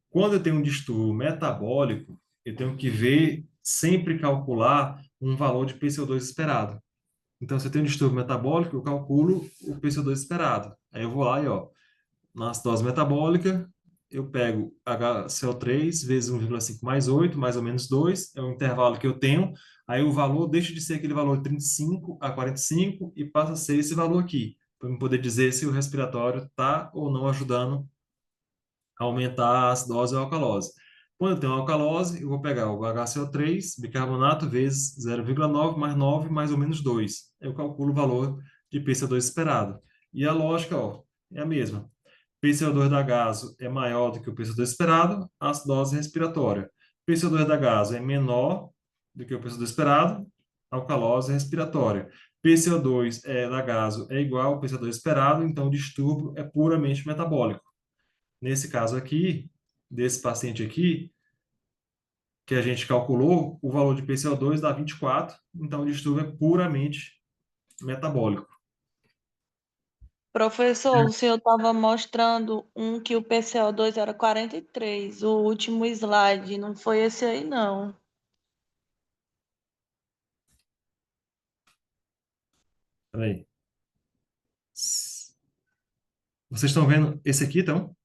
Quando eu tenho um distúrbio metabólico, eu tenho que ver, sempre calcular um valor de PCO2 esperado. Então, se eu tenho um distúrbio metabólico, eu calculo o PCO2 esperado. Aí eu vou lá e, ó, na acidose metabólica, eu pego HCO3 vezes 1,5 mais 8, mais ou menos 2, é o intervalo que eu tenho. Aí o valor deixa de ser aquele valor de 35 a 45 e passa a ser esse valor aqui, para eu poder dizer se o respiratório está ou não ajudando a aumentar a acidose ou a alcalose. Quando eu tenho alcalose, eu vou pegar o HCO3, bicarbonato, vezes 0,9 mais 9, mais ou menos 2. Eu calculo o valor de PCO2 esperado. E a lógica, ó, é a mesma. PCO2 da gaso é maior do que o PCO2 esperado, acidose respiratória. PCO2 da gaso é menor do que o PCO2 esperado, alcalose respiratória. PCO2 da gaso é igual ao PCO2 esperado, então o distúrbio é puramente metabólico. Nesse caso aqui, desse paciente aqui, que a gente calculou, o valor de PCO2 dá 24, então o distúrbio é puramente metabólico. Professor, o senhor estava mostrando um que o PCO2 era 43, o último slide, não foi esse aí, não. Peraí. Vocês estão vendo esse aqui, então?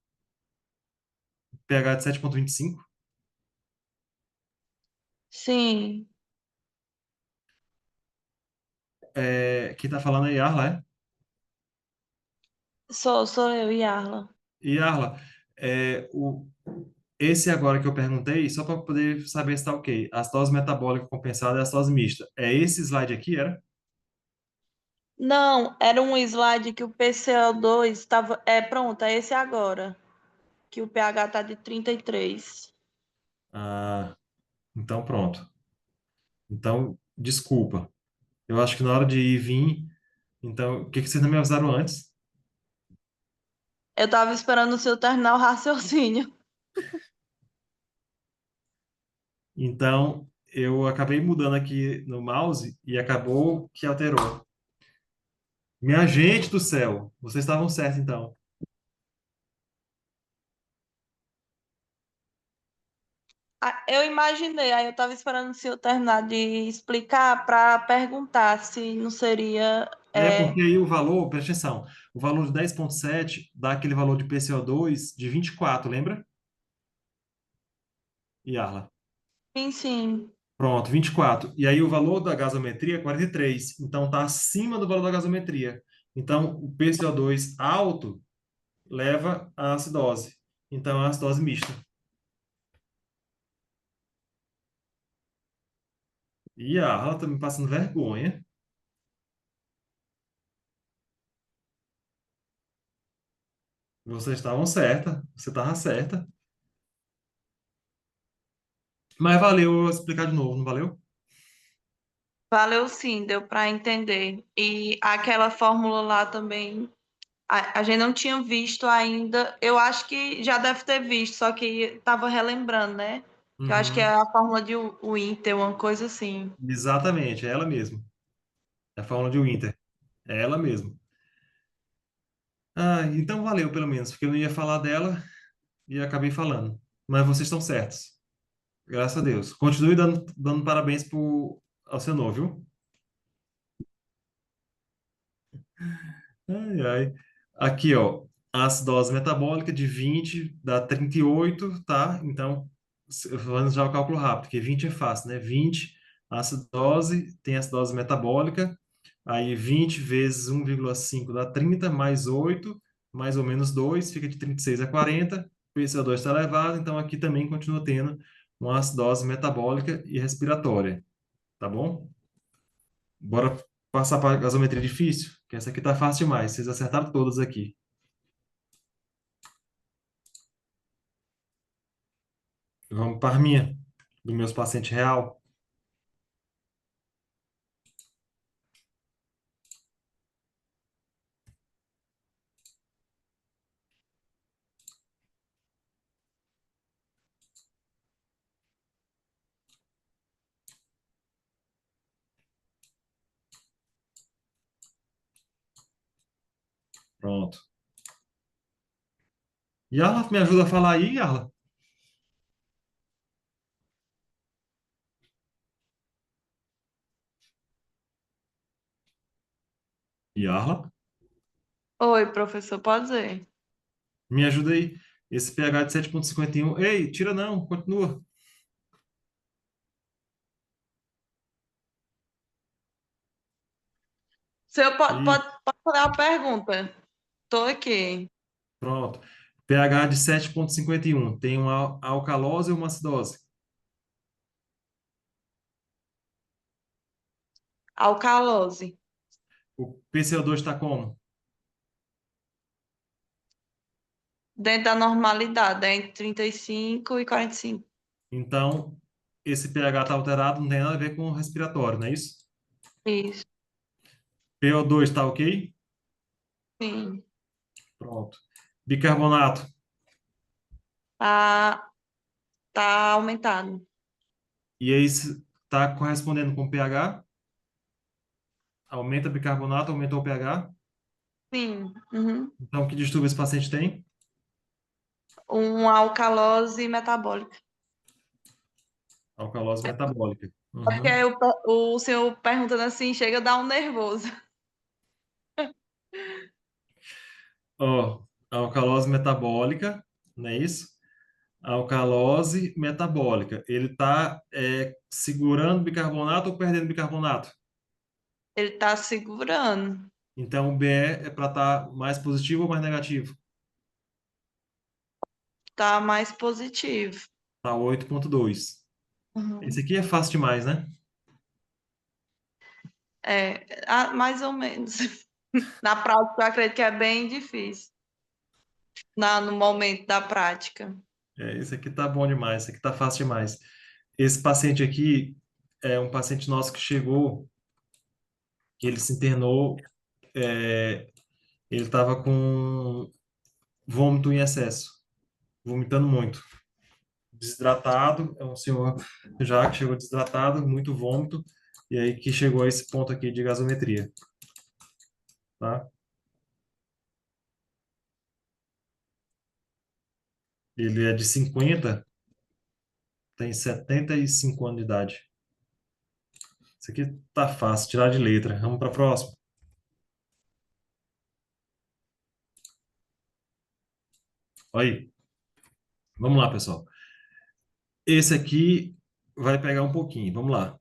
pH de 7,25. Sim, Quem está falando é Yarla, é? sou eu, Yarla. Yarla, esse agora que eu perguntei, só para poder saber se está ok. Acidose metabólica compensada é acidose mista. É esse slide aqui, era? Não, era um slide que o PCO2 estava. É, pronto, é esse agora, que o pH está de 33. Ah, então pronto. Então, desculpa. Eu acho que na hora de ir vir, então, o que que vocês não me avisaram antes? Eu estava esperando o senhor terminar o raciocínio. Então, eu acabei mudando aqui no mouse e acabou que alterou. Minha gente do céu, vocês estavam certos então. Ah, eu imaginei, aí eu estava esperando o senhor terminar de explicar para perguntar se não seria. É porque aí o valor, presta atenção, o valor de 10,7 dá aquele valor de PCO2 de 24, lembra? Yarla. Sim, sim. Pronto, 24. E aí o valor da gasometria é 43. Então está acima do valor da gasometria. Então o PCO2 alto leva à acidose. Então é uma acidose mista. E a Arla tá me passando vergonha. Vocês estavam certa. Você estava certa. Mas valeu eu explicar de novo, não valeu? Valeu sim, deu para entender. E aquela fórmula lá também, a gente não tinha visto ainda. Eu acho que já deve ter visto, só que estava relembrando, né? Que eu acho que é Uhum. a fórmula de Winter, uma coisa assim. Exatamente, é ela mesmo. É a fórmula de Winter. É ela mesmo. Ah, então valeu pelo menos, porque eu não ia falar dela e acabei falando. Mas vocês estão certos. Graças a Deus. Continue dando parabéns ao seu novo, viu? Ai, ai. Aqui, ó, a acidose metabólica de 20 dá 38, tá? Então, vamos já o cálculo rápido, porque 20 é fácil, né? 20, acidose, tem acidose metabólica, aí 20 vezes 1,5 dá 30, mais 8, mais ou menos 2, fica de 36 a 40, o PCO2 está elevado, então aqui também continua tendo uma acidose metabólica e respiratória, tá bom? Bora passar para a gasometria difícil, que essa aqui tá fácil demais. Vocês acertaram todas aqui. Vamos para a minha, dos meus pacientes real. Pronto. Yarla, me ajuda a falar aí, Yarla? Yarla, Oi, professor, pode dizer. me ajuda aí. Esse pH de 7,51. Ei, tira não, continua. O senhor E pode fazer uma pergunta? Estou aqui. pronto. pH de 7,51. Tem uma alcalose ou uma acidose? Alcalose. O PCO2 está como? Dentro da normalidade, é entre 35 e 45. Então, esse pH está alterado, não tem nada a ver com o respiratório, não é isso? Isso, PO2 está ok? sim. Pronto. Bicarbonato. Tá, tá aumentado. E aí está correspondendo com o pH? Aumenta bicarbonato, aumentou o pH? Sim. Uhum. Então, que distúrbio esse paciente tem? Uma alcalose metabólica. Alcalose metabólica. É porque Uhum. o senhor perguntando assim, chega a dar um nervoso. Ó, alcalose metabólica, não é isso? Alcalose metabólica. Ele está segurando bicarbonato ou perdendo bicarbonato? Ele tá segurando. Então, o BE é para estar mais positivo ou mais negativo? Tá mais positivo. Tá 8,2. Esse Uhum. aqui é fácil demais, né? É, mais ou menos. Na prática, eu acredito que é bem difícil. No momento da prática. Esse aqui tá bom demais, esse aqui tá fácil demais. Esse paciente aqui é um paciente nosso que chegou, que ele se internou, ele estava com vômito em excesso, vomitando muito. Desidratado, é um senhor já que chegou desidratado, muito vômito, e aí que chegou a esse ponto aqui de gasometria, tá? Ele é de 50, tem 75 anos de idade. Isso aqui tá fácil, tirar de letra. Vamos para a próxima. Olha aí. Vamos lá, pessoal. Esse aqui vai pegar um pouquinho. Vamos lá.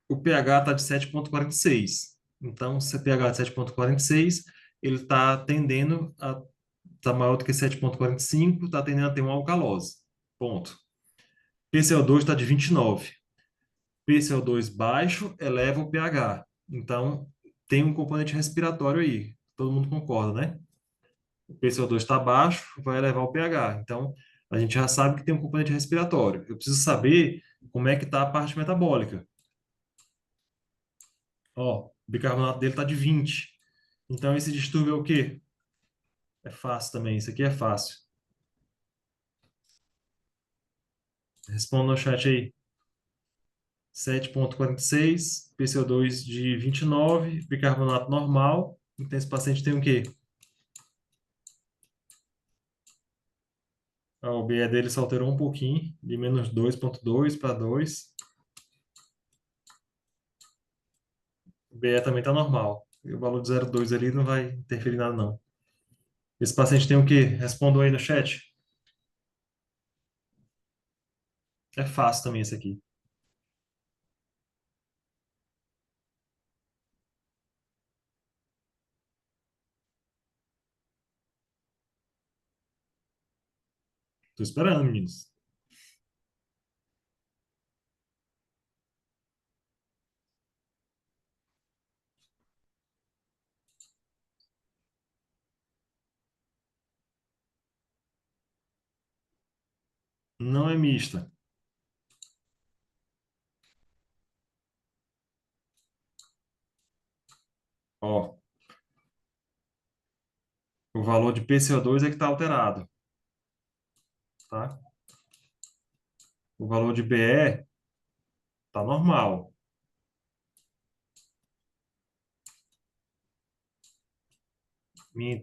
O pH está de 7,46. Então, se o pH de 7,46, ele está tendendo a estar maior do que 7,45, está tendendo a ter uma alcalose. Ponto. PCO2 está de 29. PCO2 baixo eleva o pH. Então, tem um componente respiratório aí. Todo mundo concorda, né? O PCO2 está baixo, vai elevar o pH. Então, a gente já sabe que tem um componente respiratório. Eu preciso saber como é que está a parte metabólica. Ó, o bicarbonato dele está de 20. Então, esse distúrbio é o quê? É fácil também. Isso aqui é fácil. Responda no chat aí. 7,46, PCO2 de 29, bicarbonato normal. Então, esse paciente tem o quê? Ó, o BE dele se alterou um pouquinho, de menos 2,2 para 2. O BE também está normal. E o valor de 0,2 ali não vai interferir nada, não. Esse paciente tem o quê? Respondam aí no chat. É fácil também esse aqui. Tô esperando, meninos. Não é mista. Ó, o valor de PCO2 é que está alterado, tá? O valor de BE tá normal.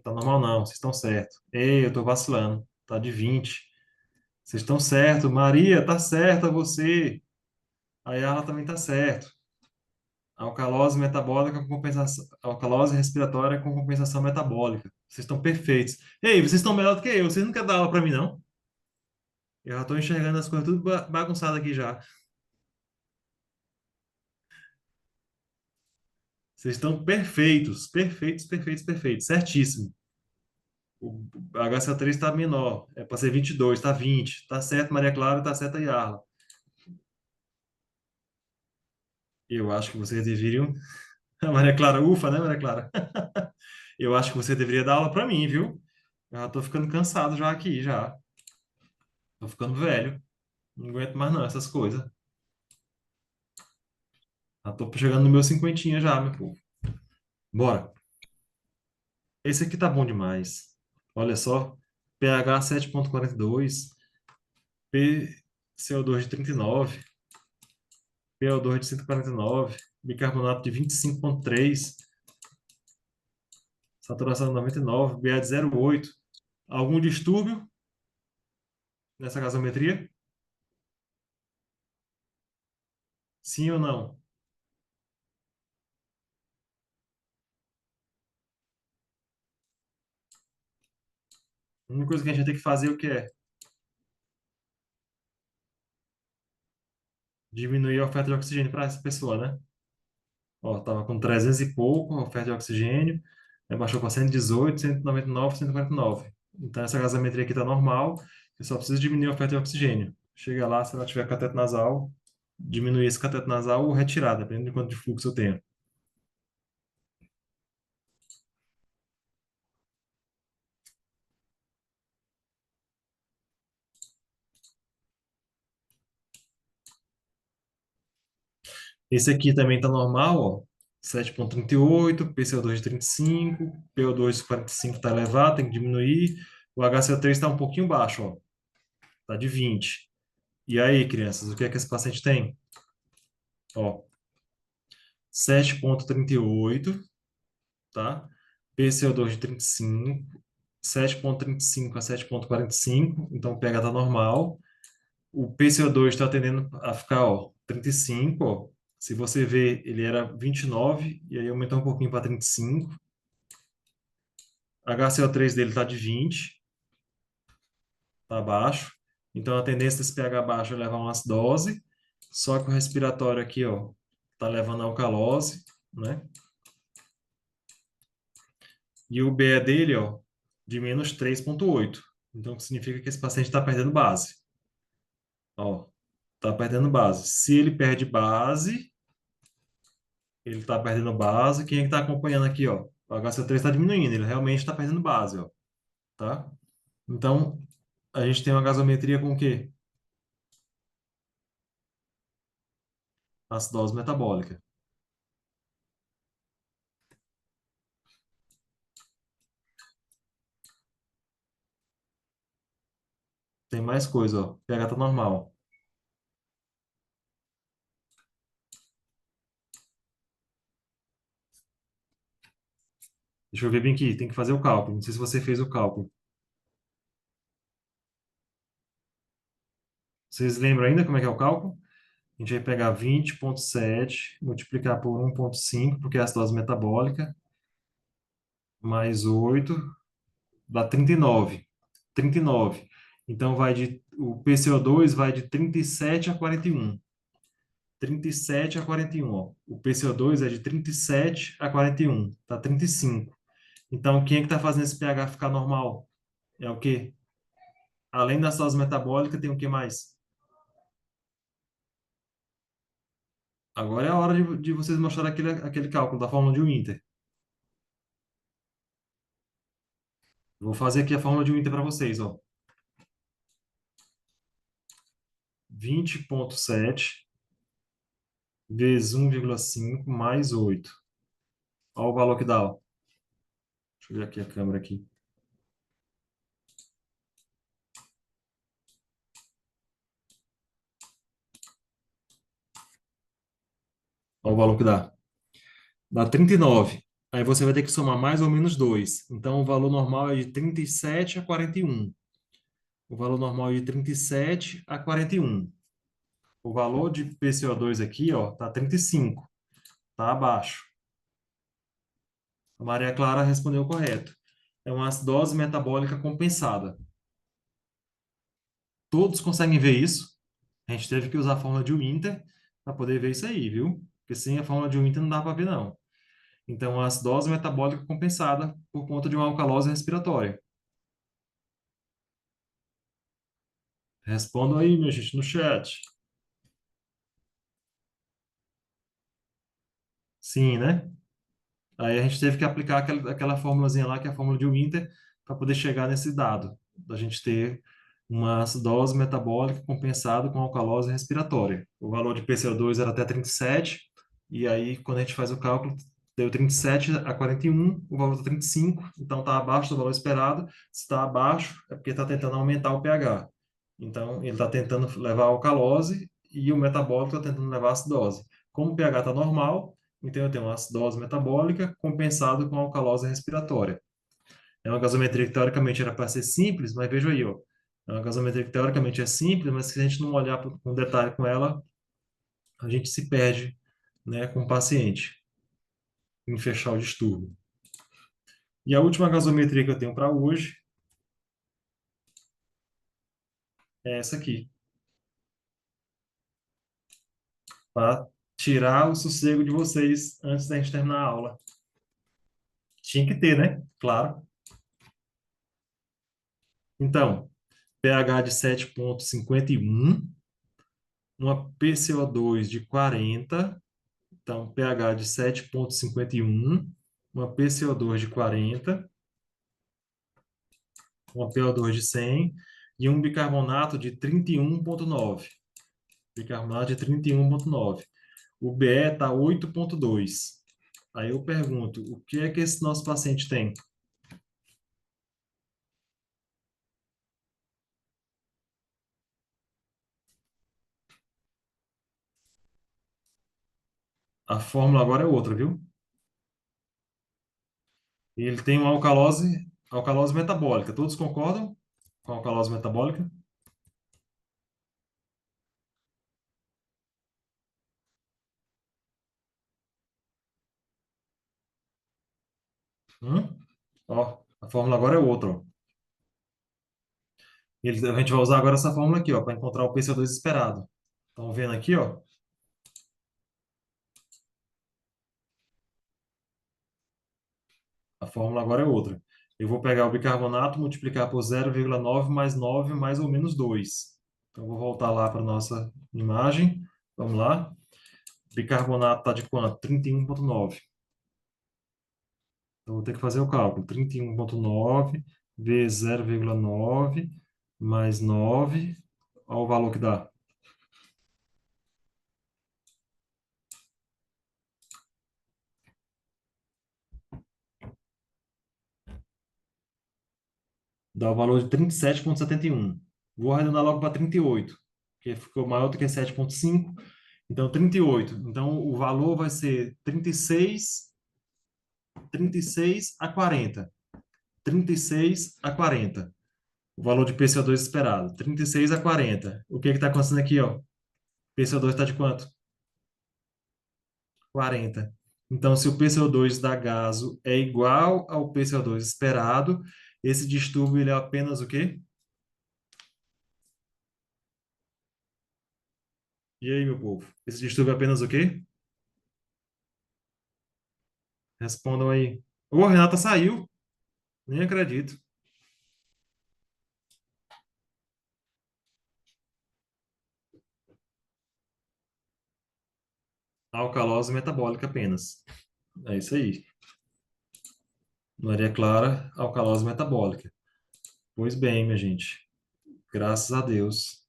Tá normal não, vocês estão certo. Ei, eu tô vacilando. Tá de 20. Vocês estão certo. Maria, tá certa você. A Yala também tá certo. Alcalose metabólica com compensação, alcalose respiratória com compensação metabólica. Vocês estão perfeitos. Ei, vocês estão melhor do que eu. Vocês não querem dar aula para mim, não? Eu já estou enxergando as coisas tudo bagunçado aqui já. Vocês estão perfeitos, perfeitos, perfeitos, perfeitos. Certíssimo. O HCl3 está menor. É para ser 22, está 20. Tá certo, Maria Clara, tá certa, Yarla. Eu acho que vocês deveriam. Maria Clara, ufa, né, Maria Clara? Eu acho que você deveria dar aula para mim, viu? Eu já tô ficando cansado já aqui, já. Tô ficando velho. Não aguento mais não, essas coisas. Já tô chegando no meu cinquentinha já, meu povo. Bora. Esse aqui tá bom demais. Olha só. pH 7,42, PCO2 de 39, PO2 de 149, bicarbonato de 25,3, saturação de 99, BA de 0,8. Algum distúrbio nessa gasometria? Sim ou não? A única coisa que a gente vai ter que fazer é o que é? Diminuir a oferta de oxigênio para essa pessoa, né? Ó, tava com 300 e pouco a oferta de oxigênio, aí baixou para 118, 199, 149. Então essa gasometria aqui está normal, eu só preciso diminuir a oferta de oxigênio. Chega lá, se ela tiver cateto nasal, diminuir esse cateto nasal ou retirar, dependendo de quanto de fluxo eu tenho. Esse aqui também está normal, ó, 7,38, PCO2 de 35, PO2 de 45 está elevado, tem que diminuir. O HCO3 está um pouquinho baixo, ó, está de 20. E aí, crianças, o que é que esse paciente tem? Ó, 7,38, tá? PCO2 de 35, 7,35 a 7,45, então o pH tá normal. O PCO2 está tendendo a ficar, ó, 35, ó. Se você ver, ele era 29, e aí aumentou um pouquinho para 35. HCO3 dele tá de 20, tá baixo. Então a tendência desse pH baixo é levar uma acidose, só que o respiratório aqui, ó, tá levando a alcalose, né? E o BE dele, ó, de menos 3,8. Então, o que significa que esse paciente está perdendo base. Ó, está perdendo base. Se ele perde base, ele está perdendo base. Quem é que está acompanhando aqui, ó? O HCl3 está diminuindo, ele realmente está perdendo base, ó. Tá? Então, a gente tem uma gasometria com o quê? Acidose metabólica. Tem mais coisa, ó. pH tá normal. Deixa eu ver bem aqui, tem que fazer o cálculo. Não sei se você fez o cálculo. Vocês lembram ainda como é que é o cálculo? A gente vai pegar 20,7, multiplicar por 1,5, porque é a acidose metabólica, mais 8 dá 39. 39. Então, o PCO2 vai de 37 a 41. 37 a 41, ó. O PCO2 é de 37 a 41, tá 35. Então, quem é que tá fazendo esse pH ficar normal? É o quê? Além da acidose metabólica, tem o que mais? Agora é a hora de vocês mostrarem aquele cálculo da fórmula de Winter. Vou fazer aqui a fórmula de Winter para vocês, ó. 20,7 vezes 1,5 mais 8. Olha o valor que dá, ó. Deixa eu ver aqui a câmera aqui. Olha o valor que dá. Dá 39. Aí você vai ter que somar mais ou menos 2. Então, o valor normal é de 37 a 41. O valor normal é de 37 a 41. O valor de PCO2 aqui, ó, tá 35. Tá abaixo. A Maria Clara respondeu correto. É uma acidose metabólica compensada. Todos conseguem ver isso. A gente teve que usar a fórmula de Winter para poder ver isso aí, viu? Porque sem a fórmula de Winter não dá para ver, não. Então, a acidose metabólica compensada por conta de uma alcalose respiratória. Respondam aí, minha gente, no chat. Sim, né? Aí a gente teve que aplicar aquela formulazinha lá, que é a fórmula de Winter, para poder chegar nesse dado, da gente ter uma acidose metabólica compensada com alcalose respiratória. O valor de PCO2 era até 37, e aí quando a gente faz o cálculo, deu 37 a 41, o valor está 35, então está abaixo do valor esperado. Se está abaixo, é porque está tentando aumentar o pH. Então, ele está tentando levar a alcalose e o metabólico está tentando levar a acidose. Como o pH está normal, então eu tenho uma acidose metabólica compensada com alcalose respiratória. É uma gasometria que teoricamente era para ser simples, mas veja aí, ó. É uma gasometria que teoricamente é simples, mas se a gente não olhar com detalhe com ela, a gente se perde, né, com o paciente em fechar o distúrbio. E a última gasometria que eu tenho para hoje é essa aqui, para tirar o sossego de vocês antes da gente terminar a aula. Tinha que ter, né? Claro. Então, pH de 7,51, uma PCO2 de 40, então pH de 7,51, uma PCO2 de 40, uma PO2 de 100 e um bicarbonato de 31,9. Bicarbonato de 31,9. O BE está 8,2. Aí eu pergunto, o que é que esse nosso paciente tem? A fórmula agora é outra, viu? Ele tem uma alcalose metabólica. Todos concordam com a alcalose metabólica? Ó, a fórmula agora é outra, ó. A gente vai usar agora essa fórmula aqui, ó, para encontrar o PCO2 esperado. Estão vendo aqui, ó? A fórmula agora é outra. Eu vou pegar o bicarbonato, multiplicar por 0,9 mais 9 mais ou menos 2. Então, eu vou voltar lá para a nossa imagem. Vamos lá. Bicarbonato está de quanto? 31,9. Então, vou ter que fazer o cálculo. 31,9 vezes 0,9 mais 9. Olha o valor que dá. Dá o valor de 37,71. Vou arredondar logo para 38, porque ficou maior do que 7,5. Então, 38. Então, o valor vai ser 36 a 40. 36 a 40. O valor de PCO2 esperado. 36 a 40. O que está acontecendo aqui, ó? PCO2 está de quanto? 40. Então, se o PCO2 da gaso é igual ao PCO2 esperado, esse distúrbio ele é apenas o quê? E aí, meu povo? Esse distúrbio é apenas o quê? Respondam aí. Ô, a Renata saiu. Nem acredito. Alcalose metabólica apenas. É isso aí. Maria Clara, alcalose metabólica. Pois bem, minha gente. Graças a Deus.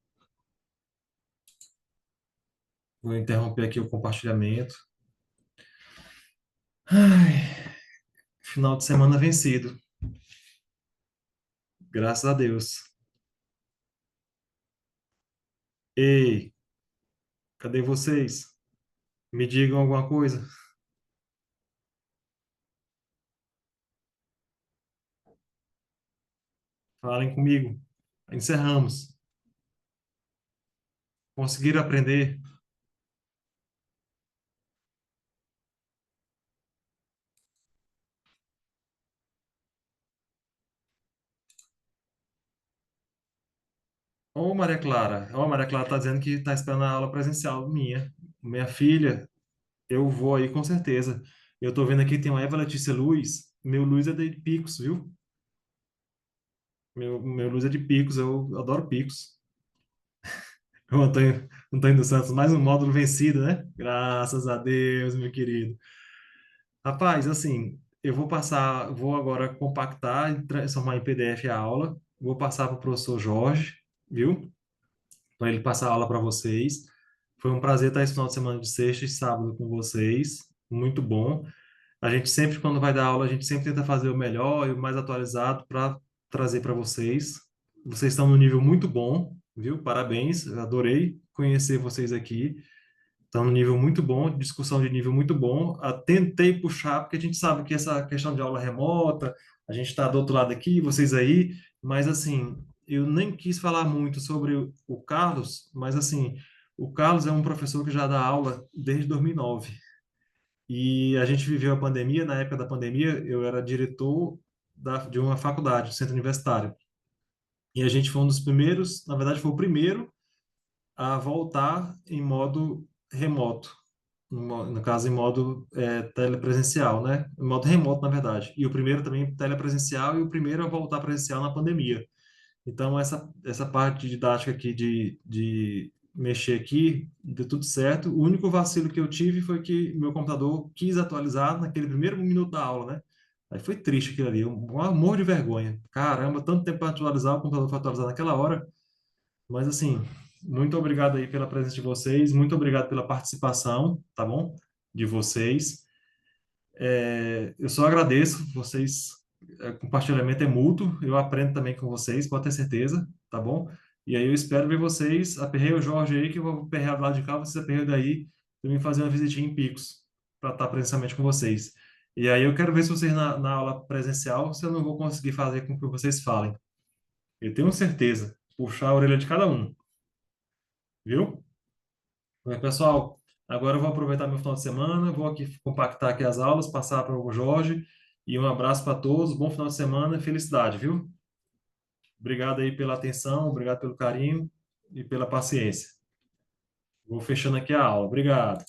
Vou interromper aqui o compartilhamento. Ai, final de semana vencido. Graças a Deus. Ei, cadê vocês? Me digam alguma coisa. Falem comigo. Encerramos. Conseguiram aprender? Ô, Maria Clara. Ô, Maria Clara está dizendo que está esperando a aula presencial minha. Minha filha, eu vou aí com certeza. Eu estou vendo aqui, tem uma Eva Letícia Luz. Meu Luz é de Picos, viu? Meu Luz é de Picos, eu adoro Picos. O Antônio dos Santos, mais um módulo vencido, né? Graças a Deus, meu querido. Rapaz, assim, eu vou passar, vou agora compactar e transformar em PDF a aula. Vou passar para o professor Jorge, viu? Para ele passar a aula para vocês. Foi um prazer estar esse final de semana de sexta e sábado com vocês. Muito bom. A gente sempre, quando vai dar aula, a gente sempre tenta fazer o melhor e o mais atualizado para trazer para vocês. Vocês estão no nível muito bom, viu? Parabéns, eu adorei conhecer vocês aqui. Estão no nível muito bom, discussão de nível muito bom. Tentei puxar, porque a gente sabe que essa questão de aula remota, a gente está do outro lado aqui, vocês aí, mas assim, eu nem quis falar muito sobre o Carlos, mas assim, o Carlos é um professor que já dá aula desde 2009. E a gente viveu a pandemia, na época da pandemia, eu era diretor de uma faculdade, centro universitário. E a gente foi um dos primeiros, na verdade, foi o primeiro a voltar em modo remoto, no caso, em modo telepresencial, né? Em modo remoto, na verdade. E o primeiro também telepresencial e o primeiro a voltar presencial na pandemia. Então, essa parte didática aqui de mexer aqui, deu tudo certo. O único vacilo que eu tive foi que meu computador quis atualizar naquele primeiro minuto da aula, né? Aí foi triste aquilo ali, um amor de vergonha. Caramba, tanto tempo para atualizar, o computador foi atualizar naquela hora. Mas, assim, muito obrigado aí pela presença de vocês, muito obrigado pela participação, tá bom? De vocês. Eu só agradeço vocês. Compartilhamento é mútuo, eu aprendo também com vocês, pode ter certeza, tá bom? E aí eu espero ver vocês. Aperrei o Jorge aí, que eu vou aperrear do lado de cá, vocês aperreiam daí, para mim fazer uma visitinha em Picos, para estar presencialmente com vocês. E aí eu quero ver se vocês na aula presencial, se eu não vou conseguir fazer com que vocês falem. Eu tenho certeza, puxar a orelha de cada um, viu? Mas, pessoal, agora eu vou aproveitar meu final de semana, vou aqui compactar aqui as aulas, passar para o Jorge, e um abraço para todos, bom final de semana e felicidade, viu? Obrigado aí pela atenção, obrigado pelo carinho e pela paciência. Vou fechando aqui a aula. Obrigado.